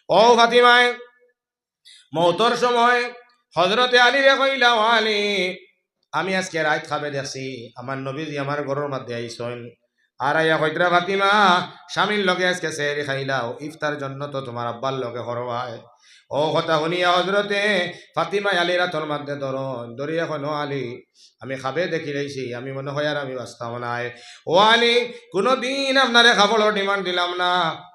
ও ফাতিমায় মৌতর সময় হযরতে আলী রে কইলা, ও আলী, আমি আজকে রাত খাবে দেখছি আমার নবীজি আমার ঘরের মধ্যে আইসন, আর আইয়া কইতরা ফাতিমা স্বামীর লগে আজকে সেহরি খাইলাও, ইফতার জন্য তো তোমার আব্বার লগে হরবায়। ও কথা শুনিয়া হজরতে ফাতিমা আলীর হাতর মধ্যে ধরি এখন, ও আলী, আমি খাবে দেখি রইছি, আমি মনে হয় আর আমি বাঁচতাম নাই। ও আলী, কোনোদিন আপনারে খাবারের ডিমান্ড দিলাম না,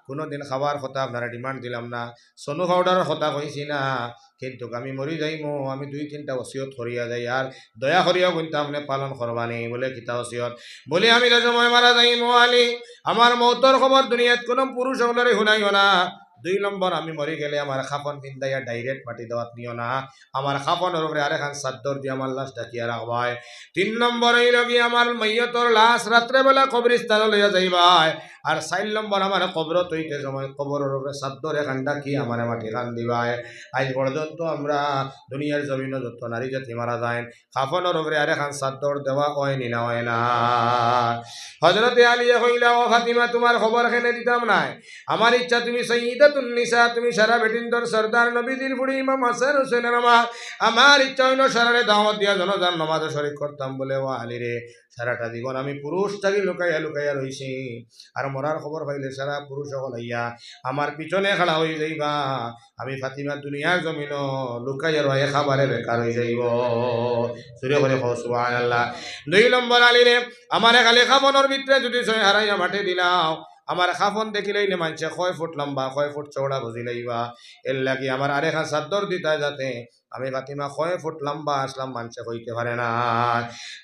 কোনোদিন খাবার কথা আপনারা ডিমান্ড দিলাম না, সোনু পাউডারের কথা কইছি না, কিন্তু আমি মরি যাইমো, আমি 2-3টা ওসিয়ত করিয়া যাই, আর দয়া করিয়া কিন্তু আপনি পালন করবানি। বলে কিতা ওসিয়ত? বলে আমি যে সময় মারা যাইমো আলী, আমার মৌতর খবর দুনিয়াত কোনো পুরুষ হলরে শুনাইও না। 2 নম্বর, আমি মরি গেলে আমার খাফন পিন্দাইয়া ডাইরেক্ট মাটি দেওয়াত নিও না, আমার খাফনের উপরে আরেকখান চাদর দিয়ে আমার লাশ ডাকিয়া রাখবাই। 3 নম্বর হইল কি, আমার মাইয়তর লাশ রাত্রেবেলা কবরস্থানে লইয়া যাইবাই। আর 4 নম্বর, আমার কবর তৈতে সময় কবরের উপরে চাদর এখান ডাকি আমার মাটি খান দিবাই। আজ পর্যন্ত আমরা দুনিয়ার জমিনে যত নারী জাতি মারা যায়, খাফনের উপরে আরেকখান চাদর দেওয়া হয়নি না, হয় না? হযরতে আলী কইলা, ও ফাতিমা, তোমার খবর এখানে দিতাম নাই, আমার ইচ্ছা তুমি সাইয়্যিদাতুন নিসা, তুমি সারা বেটিনদের সরদার নবীজির ফুড়ি ইমাম হাসান হোসেনের মা, আমার ইচ্ছা হইল সারারে দাওয়াত দিয়া জনজান নামাজে শরীক করতাম। বলে, ও আলী রে, সারাটা জীবন আমি পুরুষ থাকি লুকাইয়া লুকাইয়া রইছি, আর মরার খবর পাইলে সারা পুরুষ সকল হইয়া আমার পিছনে খাড়া হয়ে যাইবা, আমি ফাতিমা দুনিয়ার জমিন লুকাইয়া রয়ে খাবারে বেকার হয়ে যাইব। সুরে করে সুবহানাল্লাহ। 2 নম্বর, আলী রে, আমার খালি খাবনের ভিতরে যদি ছয় হারাইয়া মাঠে দিলাও, আমার খাফন দেখিলেই নে মানছে 6 ফুট লম্বা 6 ফুট চৌড়া বুঝি লইবা, এর লাগি আমার আরেকখান চাদর দিতা, যাতে আমি ফাতিমা 6 ফুট লম্বা আসলাম মানছে হইতে পারে না।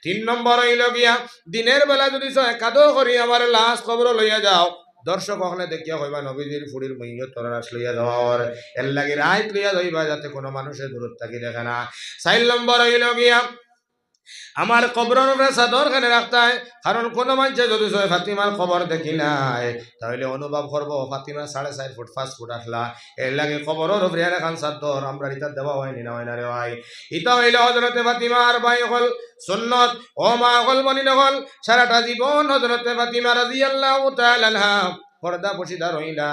3 নম্বর হইল গিয়া, দিনের বেলা যদি কাদো করি আমার লাশ কবর লইয়া যাও, দর্শক হলে দেখিয়া হইবা নবীজির ফুড়ির মইয়ত তোর লাশ লইয়া যাওয়ার, এর লাগি রাইত লইয়া যাইবা, যাতে কোনো মানুষের দূরত থাকি দেখে না। 4 নম্বর হইল গিয়া, আমার কবরের উপরে চাদর খানে রাখতে হয়, কারণ কোনো মানুষে যদি ফাতিমার খবর দেখি নাই, তাহলে অনুভব করবো ফাতিমা 4.5 ফুট 5 ফুট আসলা, এর লাগে কবরের উপরে এখন চাদর আমরা ইটা দেওয়া হয়নি না, হয় না রে ভাই? ইটা হইলে হযরতে ফাতিমার ভাই হল সুন্নত, ও মা হল বনি নহল, সারাটা জীবন হযরতে ফাতিমা রাদিয়াল্লাহু তাআলা আনহা পর্দা পশিদা রইলা,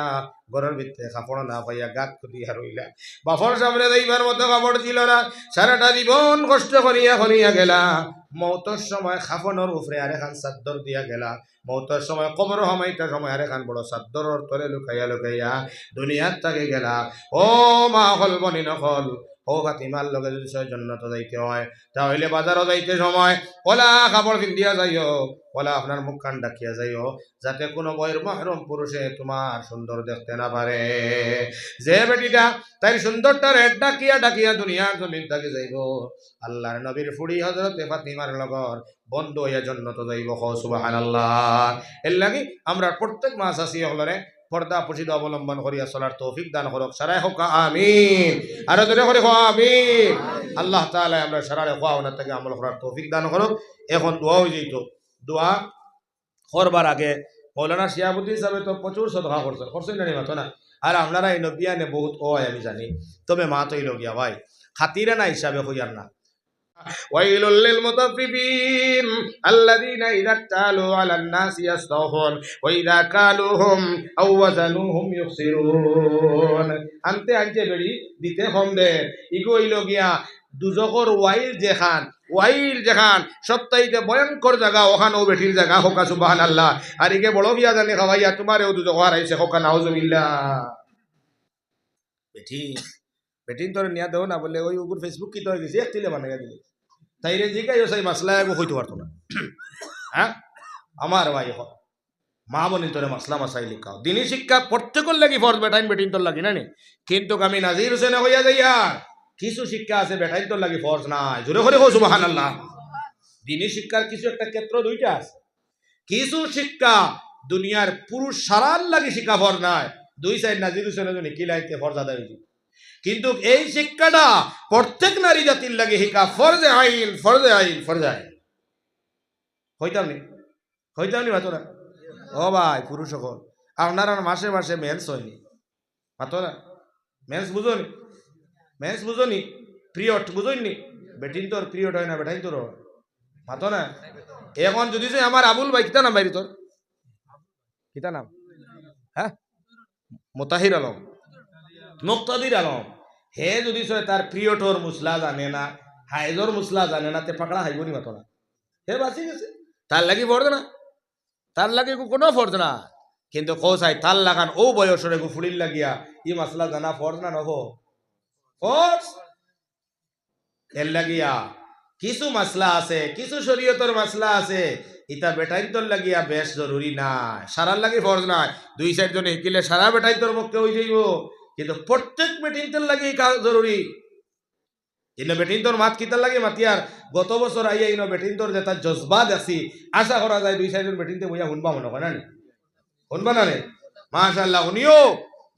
ঘরের ভিতরে কাপড় না পাইয়া গাত খুদিয়া রইলা, বাফর সামনে যাইবার মতো কাপড় ছিল না, সারাটা জীবন কষ্ট করিয়া করিয়া গেলা, মৌতর সময় খাফনের উপরে আরেকখান চাদর দিয়া গেলা, মৌতর সময় কবর হামাইটার সময় আরেকখান বড় চাদরের তলে লুকাইয়া লুকাইয়া দুনিয়ার তাকে গেলা। ও মা হল বনি নকল, ও ফাতিমার লগে যদি জন্নত যাইতে হয়, তাহলে বাজারও যাইতে সময় ওলা কাপড় পিন্ধিয়া যাইও, ওলা আপনার মুখ কান ডাকিয়া যাইও, যাতে কোনো বইয়ের মাহরুম পুরুষে তোমার সুন্দর দেখতে না পারে। যে বেটিটা তাই সুন্দরটা রেড ডাকিয়া ডাকিয়া দুনিয়ার জমিন তাকে যাইব, আল্লাহর নবীর ফুড়ি হযরতে ফাতিমার লগর বন্ধ হইয়া জন্নত যাইব। সুবহানাল্লাহ। এর লাগি আমরা প্রত্যেক মাস আসি হলরে পর্দা পর্দা অবলম্বন করিয়া চলার তৌফিক দান করুক। সারাই হোক আমিন। আর জোরে করে আমিন। আল্লাহ তাআলা আমরা সারারে খাওয়া ওনার থেকে আমল করার তৌফিক দান করুক। এখন দোয়া হয়ে যেত, দোয়া করবার আগে মৌলানা শিয়াবুদ্দিন সাহেব তো প্রচুর সদকা করছেন না মাতো না, আর আপনারা এই নবিয়ানে বহুত হয় আমি জানি, তবে মা তো এই লগিয়া ভাই খাতিরে না হিসাবে হইয়ার না। ويل للمطففين الذين إذا اكتالوا على الناس يستوفون وإذا كالوهم أو وزنوهم يخسرون। আনতে আনতে বেড়ি দিতে কম দে, ইগো হইল গিয়া দুজকর ওয়াইল যেখান সপ্তাহিতে ভয়ঙ্কর জায়গা, ওখানেও বেঠির জায়গা হোকা সুবহানাল্লাহ। আর ইকে বড় বিয়া জানি খাওয়াইয়া তোমারেও দুজক হারাইছে হোকা নাউজুবিল্লাহ। বেটিন তোর নিয়া দেও না বলে ওই ওগুর ফেসবুক কি তো হয়ে গেছে একটিলে বানাইয়া দিলে, তাইরে জিগাইও সেই মাসলা এগো হইতে পারতো না। হ্যাঁ আমার ভাই মা বনি তোরে মাসলা মাসাই লিখাও, দিনী শিক্ষা প্রত্যেকের লাগি ফরজ, বেটাইন বেটিন তোর লাগি না নি, কিন্তু আমি নাজির হোসেন হইয়া যাইয়া কিছু শিক্ষা আছে বেটাইন তোর লাগি ফরজ নাই। জোরে করে কও সুবহানাল্লাহ। দিনী শিক্ষার কিছু একটা ক্ষেত্র দুইটা আছে, কিছু শিক্ষা দুনিয়ার পুরুষ সারার লাগি শিক্ষা ফরজ নাই, 2 সাইড নাজির হোসেনের জন্য কি লাইতে ফরজ আদায় হইছে, কিন্তু এই শিক্ষাটা প্রত্যেক নারী জাতির লাগে শিক্ষা ফরজে আইন হইতাম নি মাতোরা। ও ভাই পুরুষ সকল আপনার মাসে মাসে মেন্স হয়নি মাতোরা, মেন্স বুঝনি পিরিয়ড বুঝনি, বেটিন তোর পিরিয়ড হয় না, বেটাইন তোর মাতো না। এখন যদি আমার আবুল ভাই কিতা নাম বাইরি তোর কিতা নাম, হ্যাঁ মোতাহির আলম, মুক্তাদির আলম হে যদি সয় তার প্রিয়টোর মুসলা জানে না হাইজর মুসলা জানে না তে পাকড়া হাইব নি মাতো না হে বাঁচি গেছে তার লাগি ফর্দ না তার লাগে কোনো ফর্জ না কিন্তু কৌসাই তার লাগান ও বয়সরে ফুড়ির লাগিয়া ই মাসলা জানা ফর্জ না নব ফর্জ এর লাগিয়া কিছু মাসলা আছে কিছু শরীয়তের মাসলা আছে ইটা বেটাইন্তর লাগিয়া বেশ জরুরি না সারার লাগি ফর্জ নাই দুই সাইড জনে শিকিলে সারা বেটাইন্তর পক্ষে হয়ে যাইব কিন্তু প্রত্যেক বেটিন্তর লাগি জরুরি ইনো বেটিন্তর মাত কিতার লাগে মাতিয়ার গত বছর আইয়া ইনো বেটিন্তর যেটা জজবাত আছি আশা করা যায় দুই সাইডের বেটিনতে বইয়া শুনবা মনে হয় না শুনবা না রে মাশাআল্লাহ শুনিও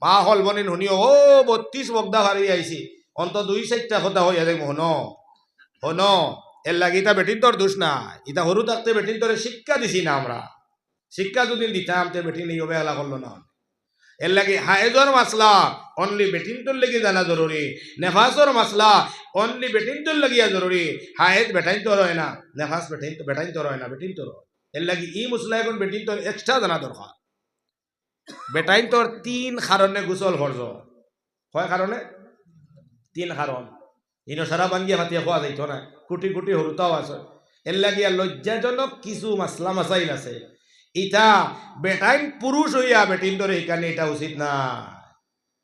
মা হল বনিন শুনিও ও 32 বগদা হারি আইছি অন্ত দুই সাইডটা কথা হইয়া যাই হন হন এর লাগে ইটা বেটিন্তর দোষ না ইটা হরু থাকতে বেটিন্তরে শিক্ষা দিছি না আমরা শিক্ষা যদি দিতাম তে বেটিন এই অবহেলা করলো না এর লাগে হায়েজর মাসলা অনলি বেটিনটোর লাগি জানা জরুরি নেফাসর মাসলা অনলি বেটিনটোর লাগিয়া জরুরি হায়েজ বেটাইন্তর হয় না নেফাস বেটাইন্তর হয় না বেটিনটোর এর লাগে ই মশলা এখন বেটিনটোর এক্সট্রা জানা দরকার বেটাইন্তর 3 কারণে গোসল ফরজ কয় কারণে 3 কারণ ইনো সারা বাঙ্গিয়া ভাতিয়া খোয়া যাইতো না কোটি কোটি হরুতাও আছে এর লাগিয়া লজ্জাজনক কিছু মাসলা মাসাইল আছে ইটা বেটাইন পুরুষ হইয়া বেটিন ধরে এখানে এটা উচিত না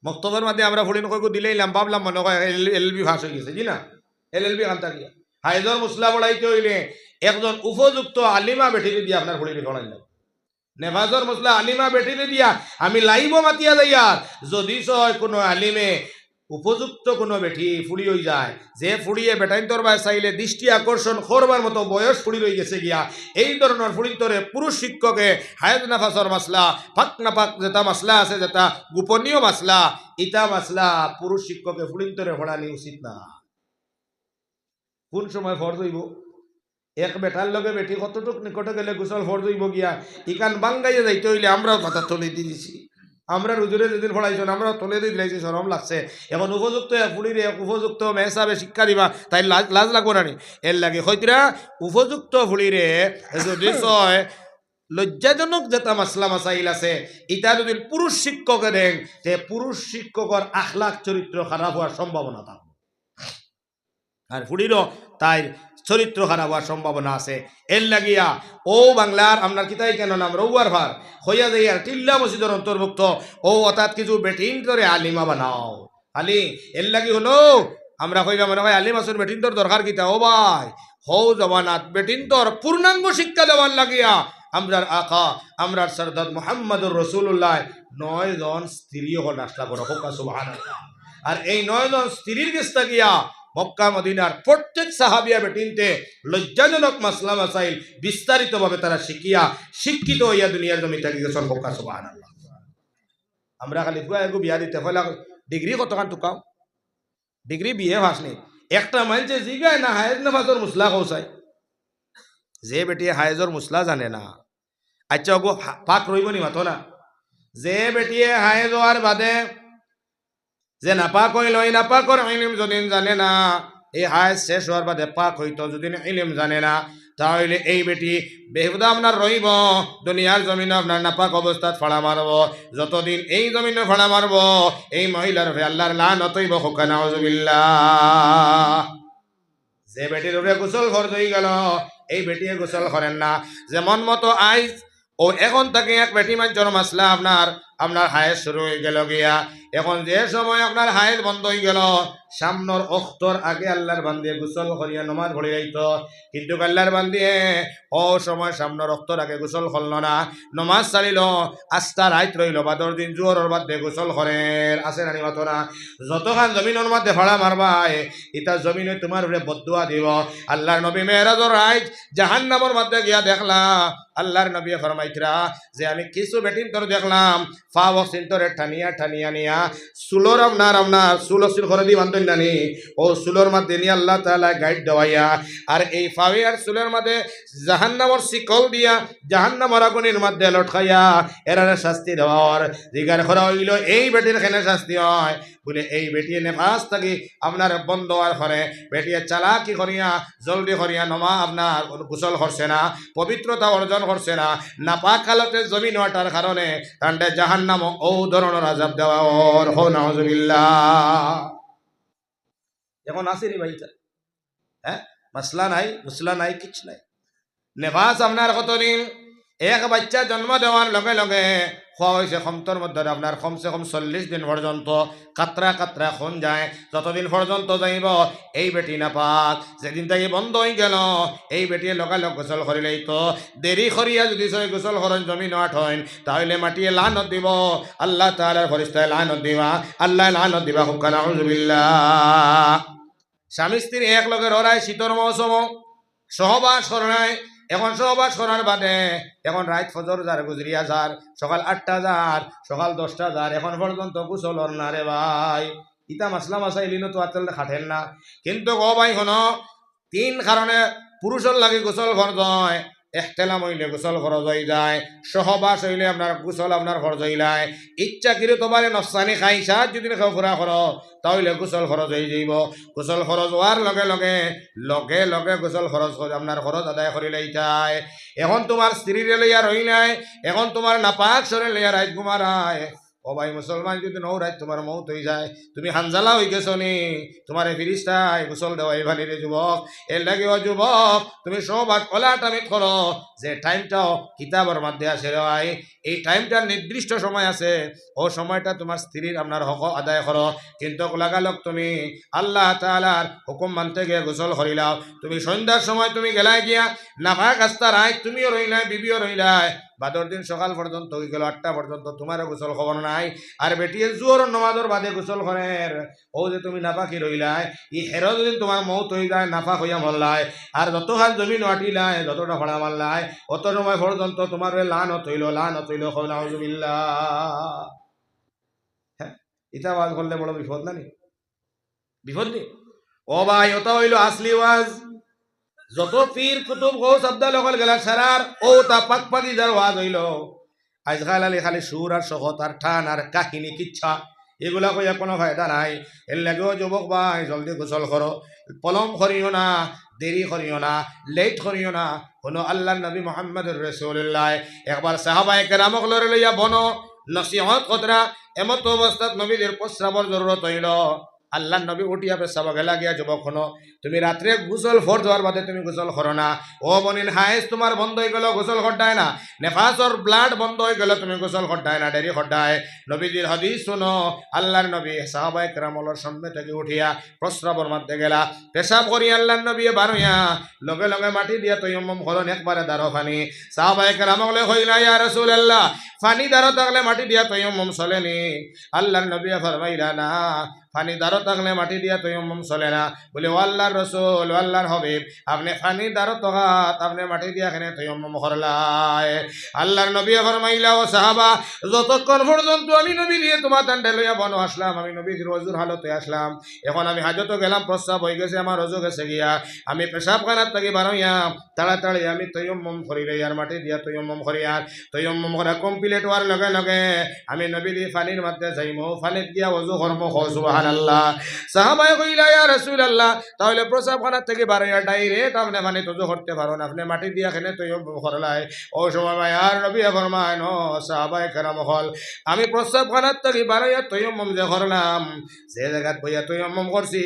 মক্তবের মাঝে আমরা ফুড়িন কইকো দিলেইলাম ভাবলাম মনে হয় এলএলবি ফাঁস হয়ে গেছে জি না এলএলবি কান্তা গিয়া হাইজর মুসলা বড়াইতে হইলে একজন উপযুক্ত আলিমা বেটিনে দিয়ে আপনার ফুড়িনি ফড়াইলাম নেভাজর মুসলা আলিমা বেটিনে দিয়া আমি লাইব মাতিয়া যাইয়ার যদি সয় কোনো আলিমে উপযুক্ত কোনো বেটি ফুড়ি হয়ে যায় যে ফুড়িয়ে বেটাইন তরবায় চাইলে দৃষ্টি আকর্ষণ করবার মতো বয়স ফুড়ি রয়ে গেছে গিয়া এই ধরনের ফুড়ির তরে পুরুষ শিক্ষকে হায়াত নাফাসর মাসলা ফাঁক নাপাক যেটা মাসলা আছে যেটা গোপনীয় মাসলা ইটা মাসলা পুরুষ শিক্ষকে ফুড়ির তরে ফড়ানি উচিত না কোন সময় ফরজ হইব এক বেটার লগে বেটি কতটুক নিকটে গেলে গোসল ফরজ হইব গিয়া ইকান বাঙ্গাইয়া যাইতে হইলে আমরাও কথা তলে দিয়েছি আমরা রুজুরে যেদিন ফড়াইছেন আমরা তলে দিয়ে দিলাইছি সরম লাগছে এখন উপযুক্ত ফুড়িরে উপযুক্ত মেহসাবে শিক্ষা দিবা তাই লাজ লাগবো না এর লাগে হয়তরা উপযুক্ত ফুড়িরে যদি ছয় লজ্জাজনক যেটা মাসলা মাসাইল আছে ইটা যদি পুরুষ শিক্ষকে দেন তে পুরুষ শিক্ষকর আখলাক চরিত্র খারাপ হওয়ার সম্ভাবনা থাকবে আর ফুড়িরও তাই চরিত্র খারাপ হওয়ার সম্ভাবনা আছে এর লাগিয়া ও বাংলার আপনার কিতাই কেন নাম রৌয়ার ভার হইয়া যাইয়ার টিল্লা মসজিদের অন্তর্ভুক্ত ও অর্থাৎ কিছু বেটিন করে আলিমা বানাও আলি এর লাগি হলো আমরা কইবা মনে হয় আলিম আসুন বেটিন তোর দরকার কিতা ও ভাই হৌ জমানাত বেটিন তোর পূর্ণাঙ্গ শিক্ষা দেওয়ার লাগিয়া আমরার আকা আমরার সরদার মুহাম্মদুর রাসূলুল্লাহ 9 জন স্ত্রী হল নাস্তা করো হোক সুবহানাল্লাহ আর এই 9 জন স্ত্রীর গেস্তা গিয়া মক্কা মদিনার প্রত্যেক সাহাবিয়া বেটিনতে লজ্জাজনক মাসলা মাসাইল বিস্তারিতভাবে তারা শিক্ষিত হইয়া দুনিয়ার জমি থাকি গেছেন মক্কা সুবহানাল্লাহ আমরা খালি গুয়াগু বিয়া দিতে হইলা ডিগ্রি কতখান টুকাও ডিগ্রি বিয়ে ভাসনি একটা মানছে জিগায় না হায়েজ নামাজর মুসলা কৌসাই যে বেটি হায়েজর মুসলা জানে না আচ্ছা গো পাক রইব নি মাতো না যে বেটিয়ে হায়েজ হওয়ার বাদে যে নাপাক হইল এই নাপাকর ইলম যদি জানে না এই হায়েজ শেষ হওয়ার বাদে পাক হইতো যদি ইলম জানে না তাহলে এই বেটি বেহুদা আপনার রইব দুনিয়ার জমিনে আপনার নাপাক অবস্থাত ফাড়া মারব যতদিন এই জমিনে ফাড়া মারব এই মহিলার আল্লাহর লানত হইব হোকা নাউযুবিল্লাহ যে বেটির উপরে গোসল ফরজ হয়ে গেল এই বেটিয়ে গোসল করেন না যেমন মতো আইজ ও এখন থেকে এক বেটি মাঞ্চর মাসলা আপনার হায়েজ শুরু হয়ে গেল গিয়া এখন যে সময় আপনার হায়েজ বন্ধ হয়ে গেল সামনের অক্তর আগে আল্লাহর বান্দিয়ে গোসল করিয়া নমাজ পড়ে যাইত কিন্তু আল্লাহর বান্দিয়ে ও সময় সামনের অক্তর আগে গোসল করল না নমাজ ছাড়িল আস্থা রাইত রইল বাদর দিন জোরের মধ্যে গোসল করেন আছে নানি মাতো না যতখান জমিনের মধ্যে ভাড়া মারবাই ইটা জমিনে তোমার উপরে বদুয়া দিব আল্লাহর নবী মেরাজর রাইত জাহান্নামের মধ্যে গিয়া দেখলা আল্লাহর নবী ফরমাইতরা যে আমি কিছু বেটিন তোর দেখলাম ফা বক্সিন তোরে ঠানিয়া নিয়া সুলোর আপনার সুল অসিল করে দি বান্ধন নানি ও সুলোর মধ্যে নিয়ে আল্লাহ তাআলা গাইড দেওয়াইয়া আর এই ফাওয়ে আর সুলের মধ্যে জাহান্নামর শিকল দিয়া জাহান্নামর আগুনের মধ্যে লটকাইয়া এরারে শাস্তি দেওয়ার জিগার করা হইল এই বেটির কেন শাস্তি হয় বলে এই বেটিয়ে নেফাস থাকি আপনার বন্ধ আর করে বেটিয়ে চালাকি করিয়া জলদি করিয়া নমা আপনার গোসল করছে না পবিত্রতা অর্জন করছে না নাপাক হালতে জমিন ওঠার কারণে তান্ডে জাহান জাহান্নাম ও ধরনের আযাব দেওয়া ওর হো নাউজুবিল্লাহ। এখন আসেনি ভাইটা, হ্যাঁ, মাসলা নাই, মুসলা নাই, কিছু নাই। নেফাস আপনার কতদিন? এক বাচ্চা জন্ম দেওয়ার লগে লগে খোয়া হয়েছে খমতর মধ্যে আপনার কমসে কম 40 দিন পর্যন্ত কাতরা কাতরা খন যায়। যতদিন পর্যন্ত যাইব এই বেটি না পাক, যেদিন থেকে বন্ধ হয়ে গেল এই বেটিয়ে লগালগ গোসল করিলেই তো দেরি করিয়া যদি সে গোসল করেন জমিন আট হয় তাহলে মাটিয়ে লানত দিব, আল্লাহ তাআলার ফেরেশতায় লানত দিবা, আল্লাহ লানত দিবা। হুক্কা নাউজুবিল্লাহ। স্বামী স্ত্রী এক লগে রড়ায় শীতর মৌসুম সহবাস করনায়। এখন সহবাস করার বাদে এখন রাত ফজর যার গুজরিয়া যার, সকাল 8টা যার, সকাল 10টা যার, এখন পর্যন্ত গোসল হর না রে ভাই। ইতা মাসলা মাসাইলিনো তো আচল খাটেন না। কিন্তু গো ভাই হনো 3 কারণে পুরুষের লাগে গোসল ফরজ হয়। এহতেলাম হইলে গোসল ফরজ হয়ে যায়, সহবাস হইলে আপনার গোসল আপনার ফরজ হইলায়, ইচ্ছা করে তোমার নফসানি খাইসা যদি খাও ফুরা করো তাহলে গোসল খরচ হয়ে যাইব। গোসল খরচ হওয়ার লগে লগে লগে লগে গোসল খরচ আপনার খরচ আদায় করিলেই যায়। এখন তোমার স্ত্রীর লইয়া রই নাই, এখন তোমার নাপাক শরীর লইয়া রাত ঘুমারায়। ও ভাই মুসলমান যদি নৌ রাত তোমার মৌত হয়ে যায়, তুমি হানজালা হয়ে গেছো নি, তোমার ফিরিস্তায় গোসল দেওয়া এই ভালিরে যুবক। এর লাগে ও যুবক তুমি সবাক কলাটামি করো যে টাইমটাও কিতাবের মধ্যে আছে রে ভাই, এই টাইমটার নির্দিষ্ট সময় আছে, ও সময়টা তোমার স্ত্রীর আপনার হক আদায় করো। কিন্তু লাগালক তুমি আল্লাহ তাআলার হুকুম মানতে গিয়ে গোসল করিলাও, তুমি সন্ধ্যার সময় তুমি গেলাই গিয়া নাফাক রাস্তার আয়, তুমিও রইলাই বিবিও রইলাই, বাদর দিন সকাল পর্যন্ত হয়ে গেল 8টা পর্যন্ত তোমারও গোসল খবর নাই। আর বেটিয়ে জোর নমাজর বাদে গোসল করেন, ও যে তুমি নাফাকি রইলাই, ই হেরো যদি তোমার মৌত হয়ে যায় নাফাক হইয়া মরলাই, আর যতখান জমি নাটিলাই যতটা ভাড়া মারলাই অত সময় পর্যন্ত তোমার লানত হইল নাউজুবিল্লাহ। হ্যাঁ, ইটা ওয়াজ করলে বড় বিপদ না নি? বিপদ নি? ও ভাই ওটা হইল আসলি ওয়াজ। যত পীর কুতুব গৌস আব্দাল হল গেলা সারার ও তা পাক পাকি যার ওয়াজ হইল। আজকাল আলী খালি সুর আর শহত আর ঠান আর কাহিনী কিচ্ছা এগুলা কইয়া কোনো ফায়দা নাই। এর লাগেও যুবক ভাই জলদি গোসল করো, পলম করিও না, দেরি করিও না, লেট করিও না। হলো আল্লাহ নবী মুহাম্মদুর রাসূলুল্লাহ একবার সাহাবায়ে কেরামক লইয়া বনো নসিহত কতরা, এমত অবস্থাত নবীদের প্রস্রাবর জরুরত হইল। আল্লাহ নবী উঠিয়া পেশাব গেলা গিয়া যুবক হনো, তুমি রাত্রে গোসল ফর যাওয়ার বাদে তুমি গোসল করো না। ও বনিন হাইস তোমার বন্ধ হয়ে গেল গোসল খড্ডায় না, নেফাসর ব্লাড বন্ধ হয়ে গেল তুমি গোসল খড্ডায় না, দেরি খড্ডায়। নবীজির হাদিস শুনো, আল্লাহর নবী সাহাবায়ে কেরামর সামনে থেকে উঠিয়া প্রস্রাবর মধ্যে গেলা, পেশাব করি আল্লাহর নবী বারইয়া লগে লগে মাটি দিয়া তৈয়ম্মম করন একবারে দাঁড়ো ফানি। সাহাবায়ে কেরামলে কইলা ইয়া রাসূলুল্লাহ ফানি দাঁড়ো থাকলে মাটি দিয়া তৈয়ম্মম চলেনি? আল্লাহর নবী ফরমাইলা না, ফানি দাঁড়ো থাকলে মাটি দিয়া তৈয়ম্মম চলে না। বলে ও আল্লাহর রাসূল ও আল্লাহর হাবিব আপনি ফানি দাঁড়ো তগাত আপনি মাটি দিয়া এখানে তৈয়ম্মম করলাই। আল্লাহর নবী ফরমাইলা ও সাহাবা যতক্ষণ পর্যন্ত আমি নবী দিয়ে তোমার দান্ডে লইয়া বনো আসলাম, আমি নবীর ওযুর হালতে আসলাম, এখন আমি হাজত গেলাম, প্রস্রাব হয়ে গেছে, আমার ওযু গেছে গিয়া, আমি পেশাবখানার থেকে বারইয়া তাড়াতাড়ি আমি তৈয়ম্মম করি আর মাটি দিয়া তৈয়ম্মম করি। আর তৈয়ম্মম করা কমপ্লিট হওয়ার লগে লগে আমি নবী দিয়ে ফানির মধ্যে যাইমু, ফানিত গিয়া ওযু করমু। সুবহানাল্লাহ। সাহাবায়ে কইলা ইয়া রাসূলুল্লাহ তাহলে প্রস্রাবখানার থেকে বারইয়া ডাইরেক্ট আপনি মানে ওযু করতে পারো না, আপনি মাটি দিয়া এখানে তৈয়ম্মম করলাই। ও সময় আর নবী ফরমায় নো সাহাবায়ে কেরাম হল আমি প্রস্রাবখানার থেকে বারইয়া তৈয়ম্মম যে করলাম, যে জায়গা বইয়া তৈয়ম্মম করছি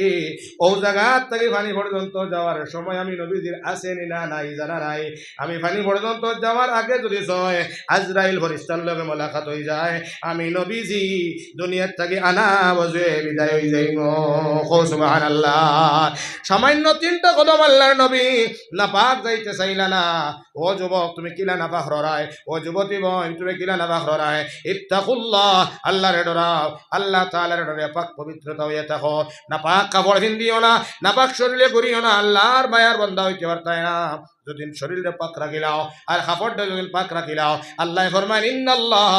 ও জায়গা থেকে পানি পর্যন্ত যাওয়ার সময় আমি নবীজির আসেনি না নাই জানা নাই। আমি পানি পর্যন্ত যাওয়ার আগে যদি সয় আজরাইল ফেরেশতার লগে মোলাকাত হয়ে যায়, আমি নবীজি দুনিয়ার থেকে আনা বজে বিদায় হয়ে যাইব। সুবহানাল্লাহ। সামান্য 3টা কদম আল্লাহর নবী নাপাক যাইতে চাইলা না। ও যুবক তুমি কিলা নাপাক ররায়, ও যুবতী বোন তুমি কিলা নাপাক ররায়, ইত্তাকুল্লাহ আল্লাহরে ডরাও, আল্লাহ তাআলার ডরে পাক পবিত্রতা হইয়া থাকো। নাপাক কাপড় পিন্দিও না, নাপাক শরীরে ঘুরিও না, আল্লাহর মায়ার বান্দা হইতে পারতাই না। যদি শরীরে পাক রাখিলাও আর কাপড়টা যদি পাক রাখিলাও, আল্লাহ ফরমান ইন্নাল্লাহ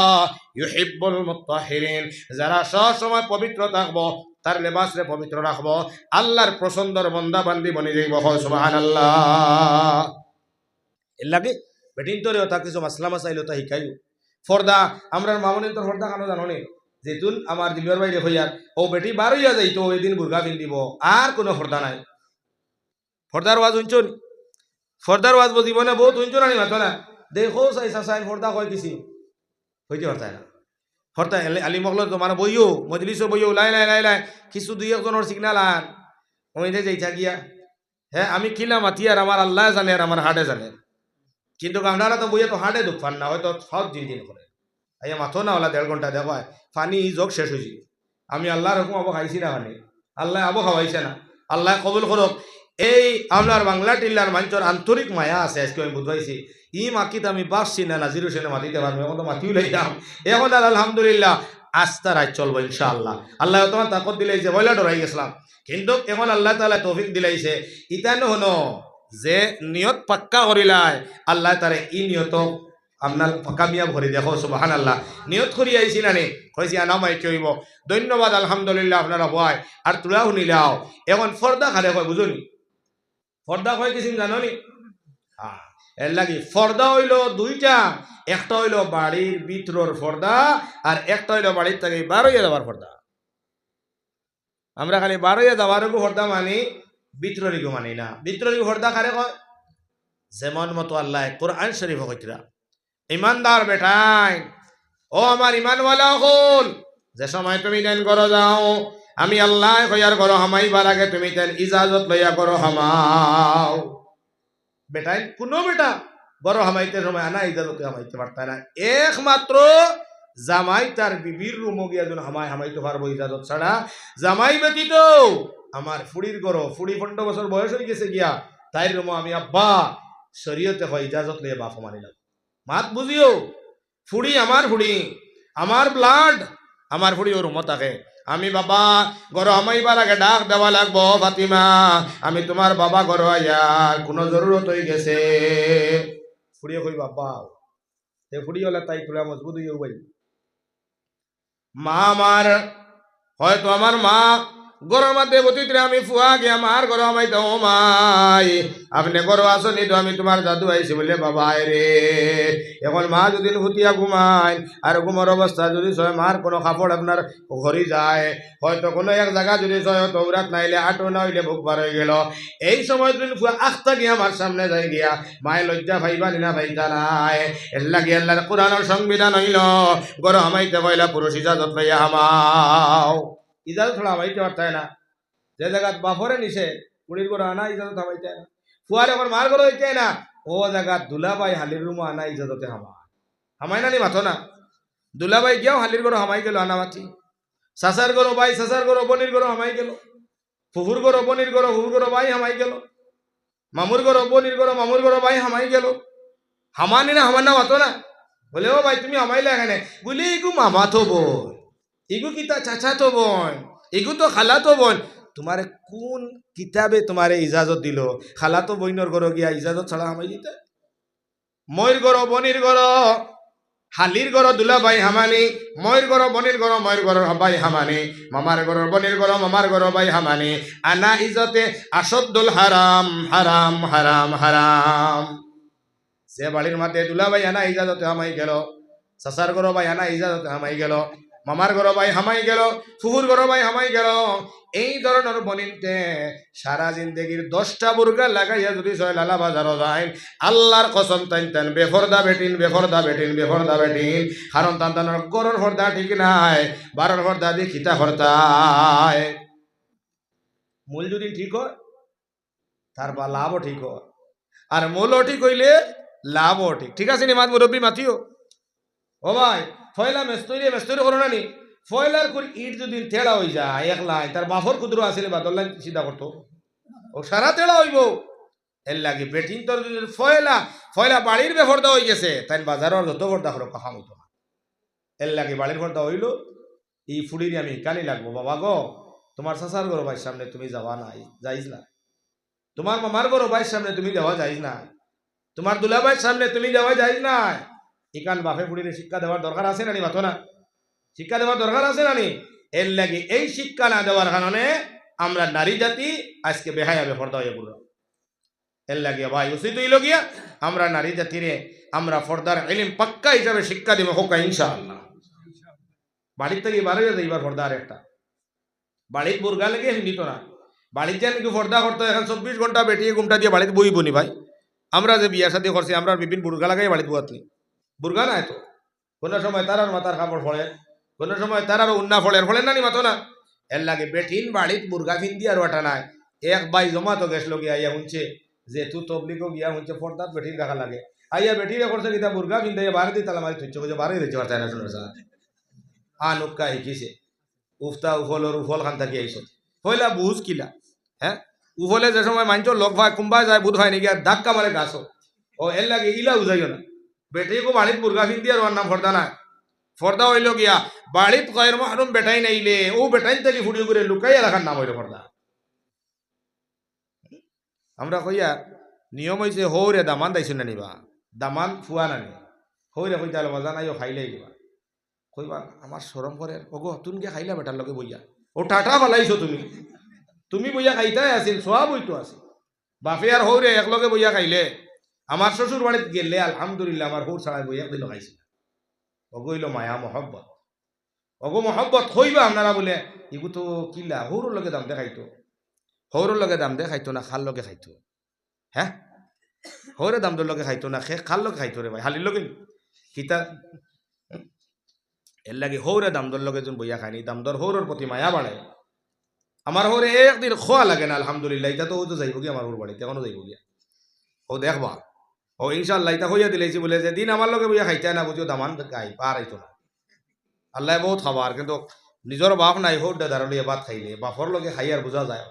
ইউহিব্বুল মুত্তাহিরিন, যারা সব সময় পবিত্র থাকবো তার লেবাসরে পবিত্র রাখবো, আল্লাহর পছন্দর বান্দা বান্দি বনে যাইব। সুবহানাল্লাহ। এর লাগে বেটিন তোরে ওটা কিছু মাসলা মাসাইল ওটা শিখাইও। ফর্দা আমরা মামুনির তোর ফর্দা কেন জানো নি? যেতুন আমার দিলর বাইরে হইয়ার ও বেটি বার হইয়া যাইতো ওই দিন বুর্গা পিন্দিব, আর কোনো ফর্দা নাই। ফর্দার ওয়াজ শুনছুন? ফর্দার ওয়াজ জীবনে বহুত শুনছুন আনি মাতো না দেখো চাইসা চাই ফর্দা কয় কিছু হইতে পারতাই না। হরতা আলি মগল তোমার বইও মজলিসও বইও লাই লাই লাই লাই কিছু দুই একজনের সিগনাল আন ওই যে যাইছা গিয়া হ্যাঁ আমি কিলা মাতি আর আমার আল্লাহ জানে আর আমার হাটে জানে কিন্তু আপনারা তো বইয়ে তো হাটে দুঃখ পান না হয়তো সব দিন করে আইয়া মাথো না ওলা 1.5 ঘন্টা দেখো পানি যোগ শেষ হয়েছিল আমি আল্লাহর হুকুম আবো খাইছি না পানি আল্লাহ আবো খাওয়াইছে না আল্লাহ কবুল করক এই আপনার বাংলা টিল্লার মানুষের আন্তরিক মায়া আছে আজকে আমি বুঝাইছি ই মাকিত আমি বাসছি না নাজির হোসেনে মাতিতে পারবো এখন তো মাতিও লাইলাম এখন আর আলহামদুলিল্লাহ আস্থা রাজ চলবো ইনশাআল্লাহ আল্লাহ তোমার তাকত দিলাইছে বইলা ডরাই গেছিলাম কিন্তু এখন আল্লাহ তাআলা তৌফিক দিলাইছে ইতানো হনো যে নিয়ত পাক্কা করিলাই আল্লাহ তারে ই নিয়ত আপনার কামিয়াব করে দেখো সুবহানাল্লাহ নিয়ত করি আইছি না নে কইছি আনামাই কইব ধন্যবাদ আলহামদুলিল্লাহ আপনারা ভয় আর তুলা শুনিলাও এখন ফর্দা খালে কয় বুঝুনি ফর্দা কয় কিছু জানো নি এর লাগি ফর্দা হইল দুইটা একটা হইল বাড়ির ভিতরের ফর্দা আর একটা হইল বাড়ির থেকে বারোইয়া যাবার ফর্দা আমরা খালি বারোইয়া যাবারও ফর্দা মানি ভিতরেরও মানি না ভিতরের ফর্দা কারে কয় যেমন মতো আল্লাহ কোরআন শরীফ কইতরা ইমানদার বেটাই ও আমার ইমানওয়ালা হল যে সময় তুমি দেন করো যাও আমি আল্লাহ কইয়ার করো হামাইবার আগে তুমি তেন ইজাজত লইয়া করো হামাও বেটাই কোনো বেটা বড় হামাইতে সময় আনা ইজাজতে হামাইতে পারত না একমাত্র জামাই তার বিবির রুমো গিয়া যেন হামাইতে পারবো ইজাজত ছাড়া জামাই ব্যতীত আমার ফুড়ির করো ফুড়ি 15 বছর বয়স হয়ে গেছে গিয়া তাই রুমো আমি আব্বা শরীয়তে হয় ইজাজত লইয়া বাপ মানিলাম মাত বুঝিও ফুড়ি আমার ব্লাড আমার ফুড়ি ওর রুমো থাকে আমি বাবা গরো আমাইবার আগে ডাক দেওয়া লাগবো ফাতিমা আমি তোমার বাবা গরো আয়ার কোনো জরুরত হয়ে গেছে ফুড়িয়ে কই বাবা তে ফুড়ি হলে তাই তোলা মজবুত হইও ভাই মা আমার হয়তো আমার মা গরম মাঝে বতিত্রে আমি ফুয়া গিয়ে আমার গরো আমাই তো মাই আপনি গরো আসনি তো আমি তোমার দাদু আইছি বলে বাবা রে এখন মা যদি হুতিয়া ঘুমায় আর ঘুমার অবস্থা যদি ছয় মার কোনো কাপড় আপনার ঘরি যায় হয়তো কোনো এক জায়গা যদি ছয় তৌরাত নাইলে আটো না হইলে বুক বার হয়ে গেল এই সময় যদি ফুয়া আখতা গিয়া আমার সামনে যাই গিয়া মায়ে লজ্জা ভাইবা নিনা ভাইতা নাই এর লাগে আল্লাহর কোরআনের সংবিধান হইল গরো আমাইতে কইলা পুরুষ ইজাজত লইয়া হামাও ইজাজত থোড়া হামাইতে পারতায় না যে জায়গা বাফরে নিছে কুড়ির করে আনা ইজাজত হামাইতে না ফুয়ার এখন মার করে হইতে না ও জায়গা দুলাবাই হালির রুমো আনা ইজাজতে হামাই না নি মাথো না দুলাবাই গিয়াও হালির করে হামাই গেল আনা মাতি সাসার করো ভাই সাসার করো বনির করো হামাই গেল ফুফুর করো বনির করো ফুফুর করো ভাই হামাই গেল মামুর করো বনির করো মামুর করো ভাই হামাই গেল হামানি না হামার না মাথো না বলে ও ভাই তুমি হামাইলে এখানে বলি ইগু মামা তো বোন ইগু কিতা চাচা তো বোন ইগু তো খালা তো বোন তোমার কোন কিতাবে তোমার ইজাজত দিল খালা তো বইনর ঘর গিয়া ইজাজত ছাড়া হামাই দিতে ময়ূর গড় বনির গড় হালির গড় দুলা ভাই হামানি ময়ূর গড় বনির গড় ময়ূর গড় ভাই হামানি মামার গড় বনির গড় মামার গড় ভাই হামানি আনা ইজতে আসাদুল হারাম হারাম হারাম হারাম সে বাড়ির মাঠে দুলা ভাই আনা ইজাজতে হামাই গেল সাসার গড় ভাই আনা ইজাজতে হামাই গেল মামার গড় ভাই হামাই গেল ফুফুর গড় ভাই হামাই গেল এই ধরনের বনিতে সারা জিন্দগির 10টা বুর্গা লাগাইয়া যদি ছয় লালা বাজারও যায় আল্লাহর কসম তাইন বেফরদা বেটিন বেফরদা বেটিন বেফরদা বেটিন কারণ তার গড়ের ফর্দা ঠিক নাই 12 ফর্দা দিয়ে খিতা ফর্দায় মূল যদি ঠিক হয় তার বা লাভও ঠিক হয় আর মূলও ঠিক হইলে লাভও ঠিক ঠিক আছে নি মাত মুরব্বী মাতিও ও ভাই ফয়লা মেস্তরি করো না নি ফয়লার করে ইট যদি তেড়া হয়ে যায় এক লাইন তার বাফর কুদরো আসলে বাদল লাইন চিন্তা করতো ও সারা তেড়া হইব এর লাগে বেটিং তোর যদি ফয়লা বাড়ির বেফরদা হয়ে গেছে তাই বাজারের যত ফর্দা করো কাহাম হইতো না এর লাগে বাড়ির ফর্দা হইল এই ফুড়ির আমি কানি লাগবো বাবা গো তোমার সাসার গরো ভাইয়ের সামনে তুমি যাওয়া নাই যাইজ না তোমার মামার গরো ভাইয়ের সামনে তুমি যাওয়া যাইজ না তোমার দুলা ভাইয়ের সামনে তুমি যাওয়া যাইজ না ইকান বাপে ফুড়ির শিক্ষা দেওয়ার দরকার আছে না নি মাথো না শিক্ষা দেওয়ার দরকার আছে না নি এর লাগে এই শিক্ষা না দেওয়ার কারণে আমরা নারী জাতি আজকে বেহায়া বেফরদা হয়ে পড়লাম এর লাগে ভাই উচিত হইল গিয়া আমরা নারী জাতিরে আমরা ফর্দার ইলম পাক্কা হিসাবে শিক্ষা দিব হোক ইনশাআল্লাহ বাড়ির থেকে বার হয়ে যাইবার ফর্দার একটা বাড়ির বুর্গা লেগে নিত না বাড়ির যে নাকি ফর্দা করতো এখন 24 ঘন্টা বেটিয়ে ঘুমটা দিয়ে বাড়িতে বই বনি ভাই আমরা যে বিয়া শাদী করছি আমরা বিভিন্ন বুর্গা লাগাই বাড়িতে বুয়াতনি বুর্গা নাই তো কোনো সময় তার মাথার কাপড় পড়ে কোনো সময় তার আরো উন্না ফলের ফলের নানি মাতো না এর লাগে বেঠিন বাড়িত মুরগা ফিন্দি আর ওটা নাই এক বাই জমা তো গেছিল গিয়া আইয়া শুনছে যে তু তবলিগো গিয়া শুনছে ফর্দাত বেঠিন রাখা লাগে আইয়া বেঠিরে করছে কিতা মুরগা ফিন্দে বারে দি তালা মারি থুচ্ছে যে বারে দিতে পারছে না শুনে আনুকা শিকিছে উফতা উফলর উফল খান থাকি আইস হইলা বুঝ কিলা হ্যাঁ উফলে যে সময় মানছ লগ ভাই কুম্বা যায় বুধ হয় নাকি আর ধাক্কা মারে গাছ ও এর লাগে ইলা বুঝাইও না বেটিকে বাড়িত মুরগা ফিন্দি আর ওর নাম ফর্দা নাই ফর্দা হইল গিয়া বাড়িত কয়ের মাহরুম বেটাই নাইলে ও বেটাইন থেকে ফুড়ি করে লুকাইয়া রাখার নাম হইল ফর্দা আমরা কইয়া নিয়ম হয়েছে হৌরে দামান দাইছো না নিবা দামান ফুয়া নানি হৌরে কইতে হলো মজা নাই ও খাইলাই দিবা কইবা আমার সরম করে ওগো তুমি কে খাইলা বেটার লগে বইয়া ও টাটা ফালাইছো তুমি বইয়া খাইতাই আছিল সোয়া বইতো আছে বাপে আর হৌরে একলগে বইয়া খাইলে আমার শ্বশুর বাড়িত গেলে আলহামদুলিল্লাহ আমার হৌর ছাড়াই বইয়া দিল খাইছিল অগইল মায়া মহব্বত অগো মহব্বত হইবা আপনারা বলে এগু তো কিলা হৌরর লগে দাম দেখাইতো হৌরর লগে দাম দেখাইতো না খাল লগে খাইতো হ্যাঁ হৌরে দাম দর লগে খাইতো না খাল লগে খাইতো রে ভাই হালির লগে কিতা এর লাগে হৌরে দাম দর লগে যখন বইয়া খাইনি দাম দর হৌরর প্রতি মায়া বাড়ে আমার হৌরে একদিন খোয়া লাগে না আলহামদুলিল্লাহ এটা তো ও তো যাইব গিয়া আমার হৌর বাড়িতে এখনো যাইব গিয়া ও দেখবা ও ইনশাল্লাহ এটা হইয়া দিলেছি বলে যে দিন আমার লগে বইয়া খাইতে না বুঝিও দামান গাই পার আইতো না আল্লাহ বহুত খাবার কিন্তু নিজের বাপ নাই হৌর দাদার লইয়া ভাত খাইলে বাপর লগে খাই আর বোঝা যায়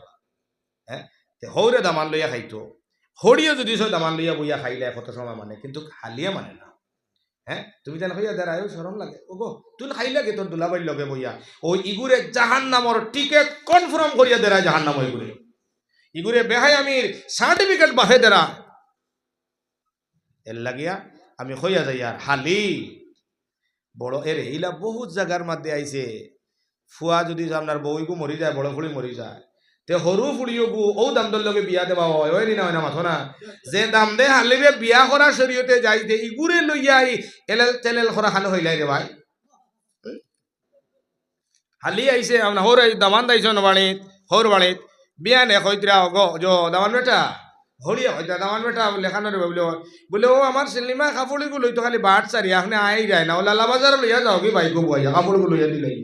হ্যাঁ হৌরে দামান লইয়া খাইতো হরিও যদি সে দামান লইয়া বইয়া খাইলে কত সময় মানে কিন্তু হালিয়া মানে না হ্যাঁ তুমি যেন হইয়া দাঁড়ায় সরম লাগে ও গো তুই খাই লাগে তোর দুলাবাইর লগে বইয়া ও ইগুরে জাহান নামর টিকেট কনফার্ম করিয়া দেরা জাহান নাম ইগুরে ইগুরে বেহাই আমির সার্টিফিকেট বাহে দেরা এর লাগিয়া আমি হইয়া যাই আর হালি বড় এর এইলা বহুত জায়গার মধ্যে আইছে ফুয়া যদি আপনার বউগু মরি যায় বড় ফুড়ি মরি যায় তে সরু ফুড়িও ও দাম দর লগে বিয়া দেবা হয় না হয় না মাথো না যে দাম দে হালিবে বিয়া করার শরীয়তে যাইতে ইগুরে লইয়া এলেল তেলেল করা খানো হইলাই রে ভাই হালি আইছে আপনার হর দামান দাইছ বাড়িত হর বাড়িত বিয়া নে কইতরা গো যো দামান বেটা হরিয়া হইতা দামান বেটা লেখানো রে বলে বলে ও আমার সিনেমা কাপড়গুলো লইতো খালি বাট চারি আপনি আই যায় না ও লালা বাজার লইয়া যাও কি বাইকো বইয়া কাপড়গুলো লইয়া দিলাই